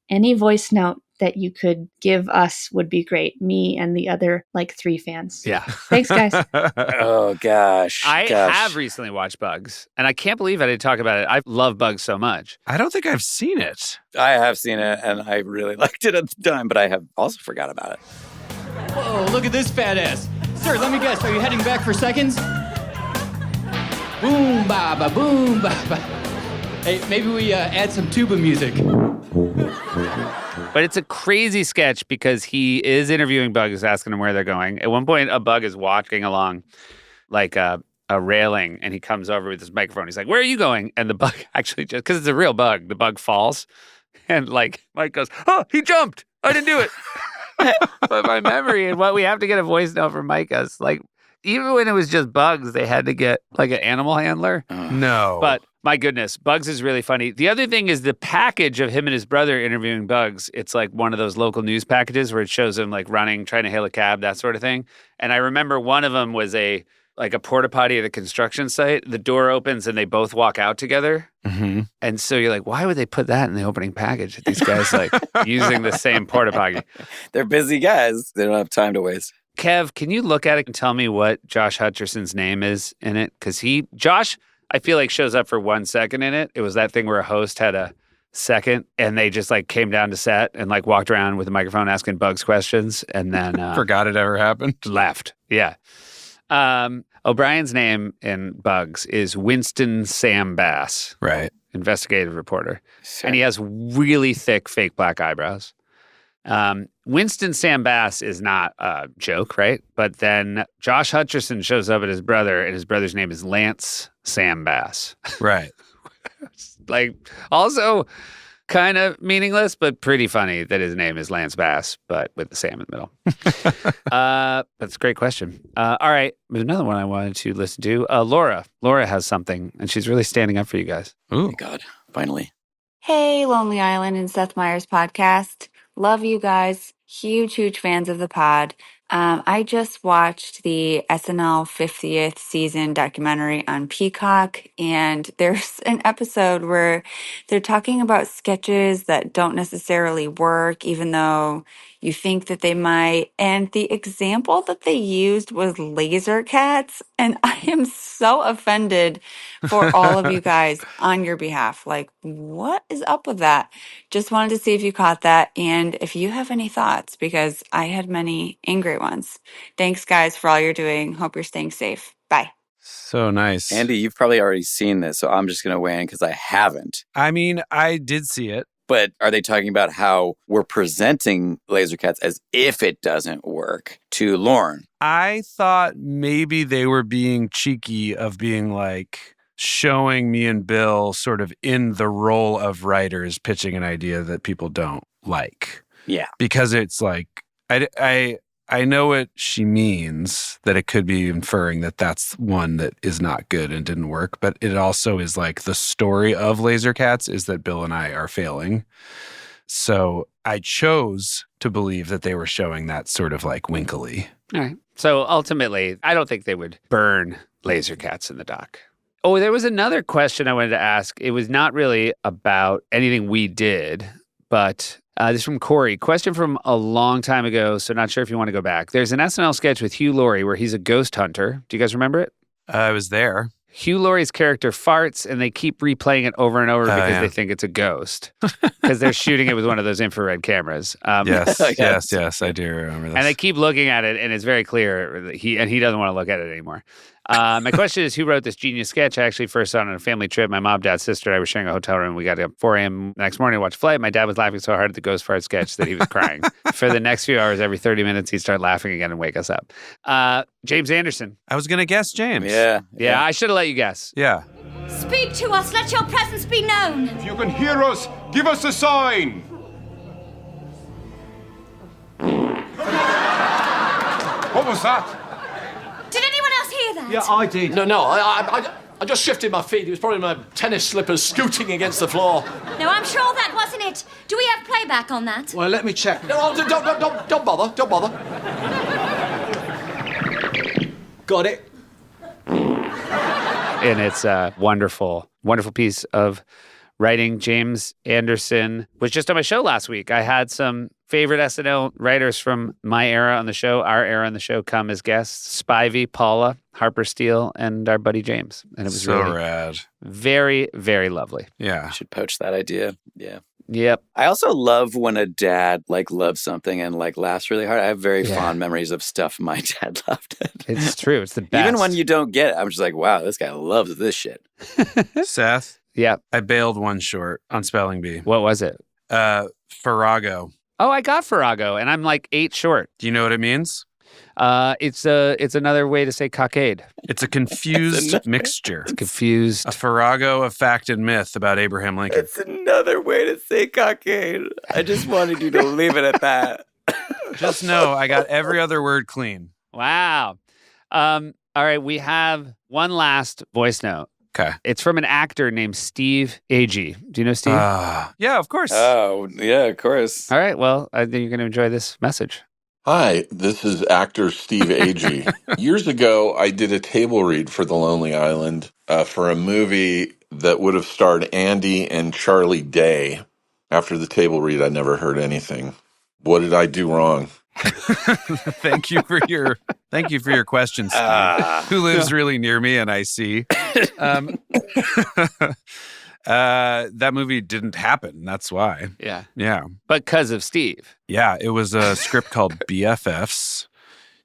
any voice note that you could give us would be great. Me and the other 3 fans. Yeah. Thanks, guys. Oh, gosh. I have recently watched Bugs, and I can't believe I didn't talk about it. I love Bugs so much. I don't think I've seen it. I have seen it, and I really liked it at the time, but I have also forgot about it. Whoa, look at this fat ass. Sir, let me guess, are you heading back for seconds? Boom, ba, ba, boom, ba, ba. Hey, maybe we add some tuba music. But it's a crazy sketch because he is interviewing bugs, asking them where they're going. At one point, a bug is walking along a railing, and he comes over with his microphone. He's like, "Where are you going?" And the bug actually just, because it's a real bug, the bug falls. And Mike goes, "Oh, he jumped. I didn't do it." But my memory and what we have to get a voice note from Mike is even when it was just bugs, they had to get an animal handler. No. But my goodness, Bugs is really funny. The other thing is the package of him and his brother interviewing Bugs. It's one of those local news packages where it shows him running, trying to hail a cab, that sort of thing. And I remember one of them was a porta potty at a construction site. The door opens and they both walk out together. Mm-hmm. And so you're why would they put that in the opening package? These guys using the same porta potty. They're busy guys. They don't have time to waste. Kev, can you look at it and tell me what Josh Hutcherson's name is in it? Because Josh, I feel shows up for 1 second in it. It was that thing where a host had a second and they just came down to set and walked around with a microphone asking Bugs questions and then forgot it ever happened. Left. Yeah. O'Brien's name in Bugs is Winston Sam Bass. Right. Investigative reporter. Sure. And he has really thick fake black eyebrows. Winston Sam Bass is not a joke, right? But then Josh Hutcherson shows up at his brother, and his brother's name is Lance Sam Bass. Right. Like, also kind of meaningless, but pretty funny that his name is Lance Bass, but with the Sam in the middle. That's a great question. All right. There's another one I wanted to listen to. Laura. Laura has something, and she's really standing up for you guys. Oh, my God. Finally. Hey, Lonely Island and Seth Meyers podcast. Love you guys. Huge fans of the pod. I just watched the SNL 50th season documentary on Peacock, and there's an episode where they're talking about sketches that don't necessarily work, even though you think that they might. And the example that they used was laser cats. And I am so offended for all of you guys on your behalf. Like, what is up with that? Just wanted to see if you caught that and if you have any thoughts, because I had many angry ones. Thanks, guys, for all you're doing. Hope you're staying safe. Bye. So nice. Andy, you've probably already seen this, so I'm just going to weigh in because I haven't. I mean, I did see it. But are they talking about how we're presenting laser cats as if it doesn't work to Lauren? I thought maybe they were being cheeky of being like showing me and Bill sort of in the role of writers pitching an idea that people don't like. Yeah. Because it's like, I know what she means, that it could be inferring that that's one that is not good and didn't work. But it also is like the story of Laser Cats is that Bill and I are failing. So I chose to believe that they were showing that sort of like winkily. All right. So ultimately, I don't think they would burn Laser Cats in the dock. Oh, there was another question I wanted to ask. It was not really about anything we did, but this is from Corey. Question from a long time ago, so not sure if you want to go back. There's an SNL sketch with Hugh Laurie where he's a ghost hunter. Do you guys remember it? I was there. Hugh Laurie's character farts, and they keep replaying it over and over because they think it's a ghost. Because they're shooting it with one of those infrared cameras. Yes, I do remember this. And they keep looking at it, and it's very clear that he doesn't want to look at it anymore. My question is, who wrote this genius sketch? I actually first saw it on a family trip. My mom, dad, sister, and I were sharing a hotel room. We got up 4 a.m. the next morning to watch a flight. My dad was laughing so hard at the ghost fart sketch that he was crying. For the next few hours, every 30 minutes, he'd start laughing again and wake us up. James Anderson. I was going to guess James. Yeah, I should have let you guess. Yeah. Speak to us. Let your presence be known. If you can hear us, give us a sign. What was that? Did anyone else hear that? Yeah, I did. No, I just shifted my feet. It was probably my tennis slippers scooting against the floor. No, I'm sure that wasn't it. Do we have playback on that? Well, let me check. No, don't bother. Don't bother. Got it. And it's a wonderful, wonderful piece of writing. James Anderson was just on my show last week. I had some favorite SNL writers from my era on the show, our era on the show, come as guests. Spivey, Paula, Harper Steele, and our buddy James. And it was so really rad. Very, very lovely. Yeah. Should poach that idea. Yeah. Yep. I also love when a dad like loves something and like laughs really hard. I have very fond memories of stuff my dad loved. It's true. It's the best. Even when you don't get it, I'm just like, wow, this guy loves this shit. Seth? Yeah. I bailed one short on spelling bee. What was it? Farrago. Oh, I got Farrago, and I'm like 8 short. Do you know what it means? It's another way to say cockade. It's a confused mixture. It's confused. A Farrago of fact and myth about Abraham Lincoln. It's another way to say cockade. I just wanted you to leave it at that. Just know I got every other word clean. Wow. All right, we have one last voice note. Okay. It's from an actor named Steve Agee. Do you know Steve? Yeah, of course. Oh, yeah, of course. All right, well, I think you're going to enjoy this message. Hi, this is actor Steve Agee. Years ago, I did a table read for The Lonely Island for a movie that would have starred Andy and Charlie Day. After the table read, I never heard anything. What did I do wrong? Thank you for your question, Steve. Who lives really near me and I see. That movie didn't happen. That's why. Yeah. Yeah. Because of Steve. Yeah. It was a script called BFFs.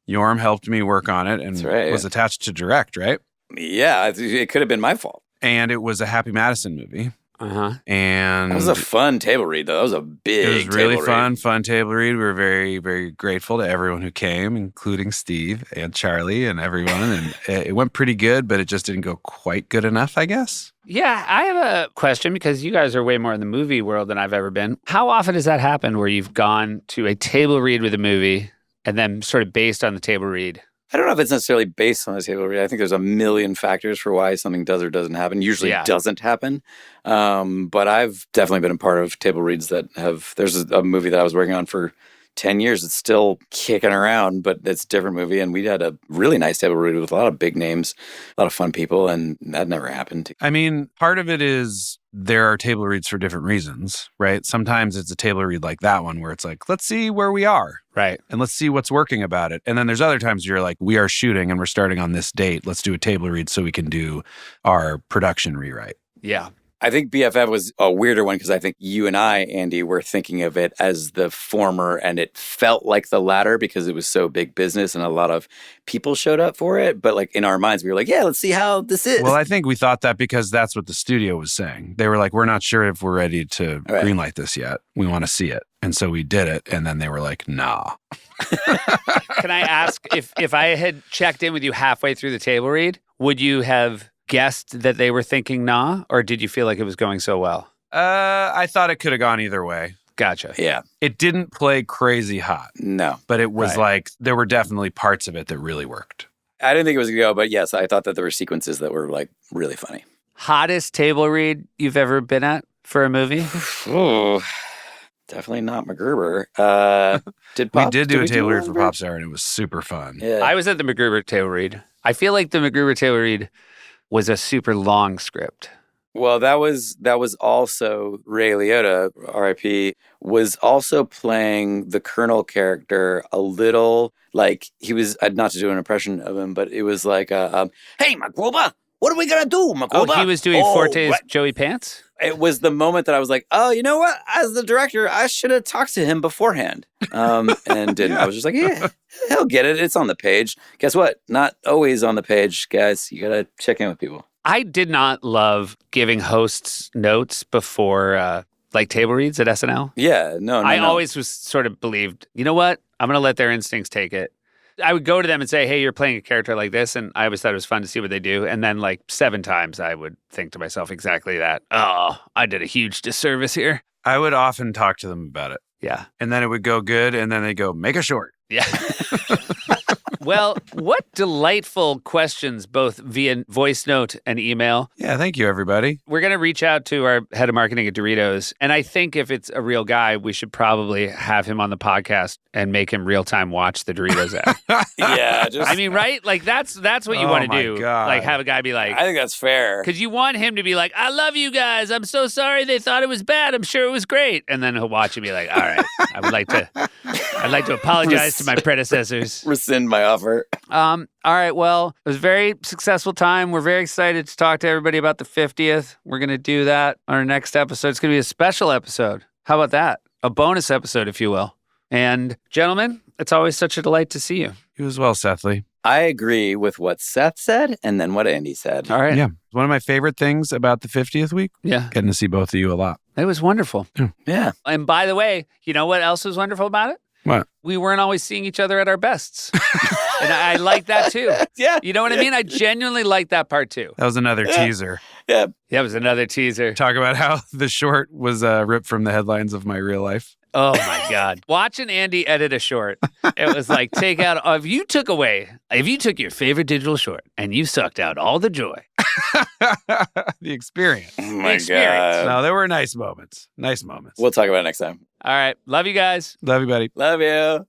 Yorm helped me work on it and was attached to direct, right? Yeah. It could have been my fault. And it was a Happy Madison movie. And That was a fun table read, though. That was a big it was really table fun table read. We were very, very grateful to everyone who came, including Steve and Charlie and everyone. And it went pretty good, but it just didn't go quite good enough, I guess. Yeah, I have a question because you guys are way more in the movie world than I've ever been. How often does that happen where you've gone to a table read with a movie and then sort of based on the table read? I don't know if it's necessarily based on the table read. I think there's a million factors for why something does or doesn't happen. Usually it doesn't happen. But I've definitely been a part of table reads that have... There's a movie that I was working on for 10 years. It's still kicking around, but it's a different movie. And we had a really nice table read with a lot of big names, a lot of fun people, and that never happened. I mean, part of it is there are table reads for different reasons, right? Sometimes it's a table read like that one where it's like, let's see where we are. Right. And let's see what's working about it. And then there's other times you're like, we are shooting and we're starting on this date. Let's do a table read so we can do our production rewrite. Yeah. I think BFF was a weirder one because I think you and I, Andy, were thinking of it as the former, and it felt like the latter because it was so big business and a lot of people showed up for it. But like in our minds, we were like, yeah, let's see how this is. Well, I think we thought that because that's what the studio was saying. They were like, we're not sure if we're ready to greenlight this yet. We want to see it. And so we did it. And then they were like, nah. Can I ask if I had checked in with you halfway through the table read, would you have guessed that they were thinking nah, or did you feel like it was going so well? I thought it could have gone either way. Gotcha. Yeah. It didn't play crazy hot. No. But it was like, there were definitely parts of it that really worked. I didn't think it was going to go, but yes, I thought that there were sequences that were like really funny. Hottest table read you've ever been at for a movie? Oh, definitely not MacGruber. We did do a table read for Popstar, and it was super fun. Yeah. I was at the MacGruber table read. I feel like the MacGruber table read was a super long script. Well, that was also Ray Liotta, R.I.P., was also playing the Colonel character a little like he was, not to do an impression of him, but it was like, hey, MacGruber, what are we going to do, MacGruber? Oh, he was doing Forte's Joey Pants? It was the moment that I was like, oh, you know what? As the director, I should have talked to him beforehand. And didn't. I was just like, yeah, he'll get it. It's on the page. Guess what? Not always on the page, guys. You got to check in with people. I did not love giving hosts notes before like table reads at SNL. Yeah, no. I always was sort of believed, you know what? I'm going to let their instincts take it. I would go to them and say, hey, you're playing a character like this. And I always thought it was fun to see what they do. And then like 7 times I would think to myself exactly that. Oh, I did a huge disservice here. I would often talk to them about it. Yeah. And then it would go good. And then they go, make a short. Yeah. Well, what delightful questions, both via voice note and email. Yeah, thank you, everybody. We're going to reach out to our head of marketing at Doritos. And I think if it's a real guy, we should probably have him on the podcast and make him real-time watch the Doritos ad. Yeah. I mean, right? Like, that's what you want to do. God. Like, have a guy be like... I think that's fair. Because you want him to be like, I love you guys. I'm so sorry they thought it was bad. I'm sure it was great. And then he'll watch and be like, all right, I'd like to apologize to my predecessors. Rescind my offer. All right, well, it was a very successful time. We're very excited to talk to everybody about the 50th. We're going to do that on our next episode. It's going to be a special episode. How about that? A bonus episode, if you will. And gentlemen, it's always such a delight to see you. You as well, Seth Lee. I agree with what Seth said and then what Andy said. All right. Yeah. One of my favorite things about the 50th week. Yeah. Getting to see both of you a lot. It was wonderful. Yeah. And by the way, you know what else was wonderful about it? What? We weren't always seeing each other at our bests. And I like that too. Yeah. You know what I mean? I genuinely like that part too. That was another teaser. Yeah. That was another teaser. Talk about how the short was ripped from the headlines of my real life. Oh my God. Watching Andy edit a short, it was like if you took your favorite digital short and you sucked out all the joy. The experience. Oh my God. No, there were nice moments. Nice moments. We'll talk about it next time. All right. Love you guys. Love you, buddy. Love you.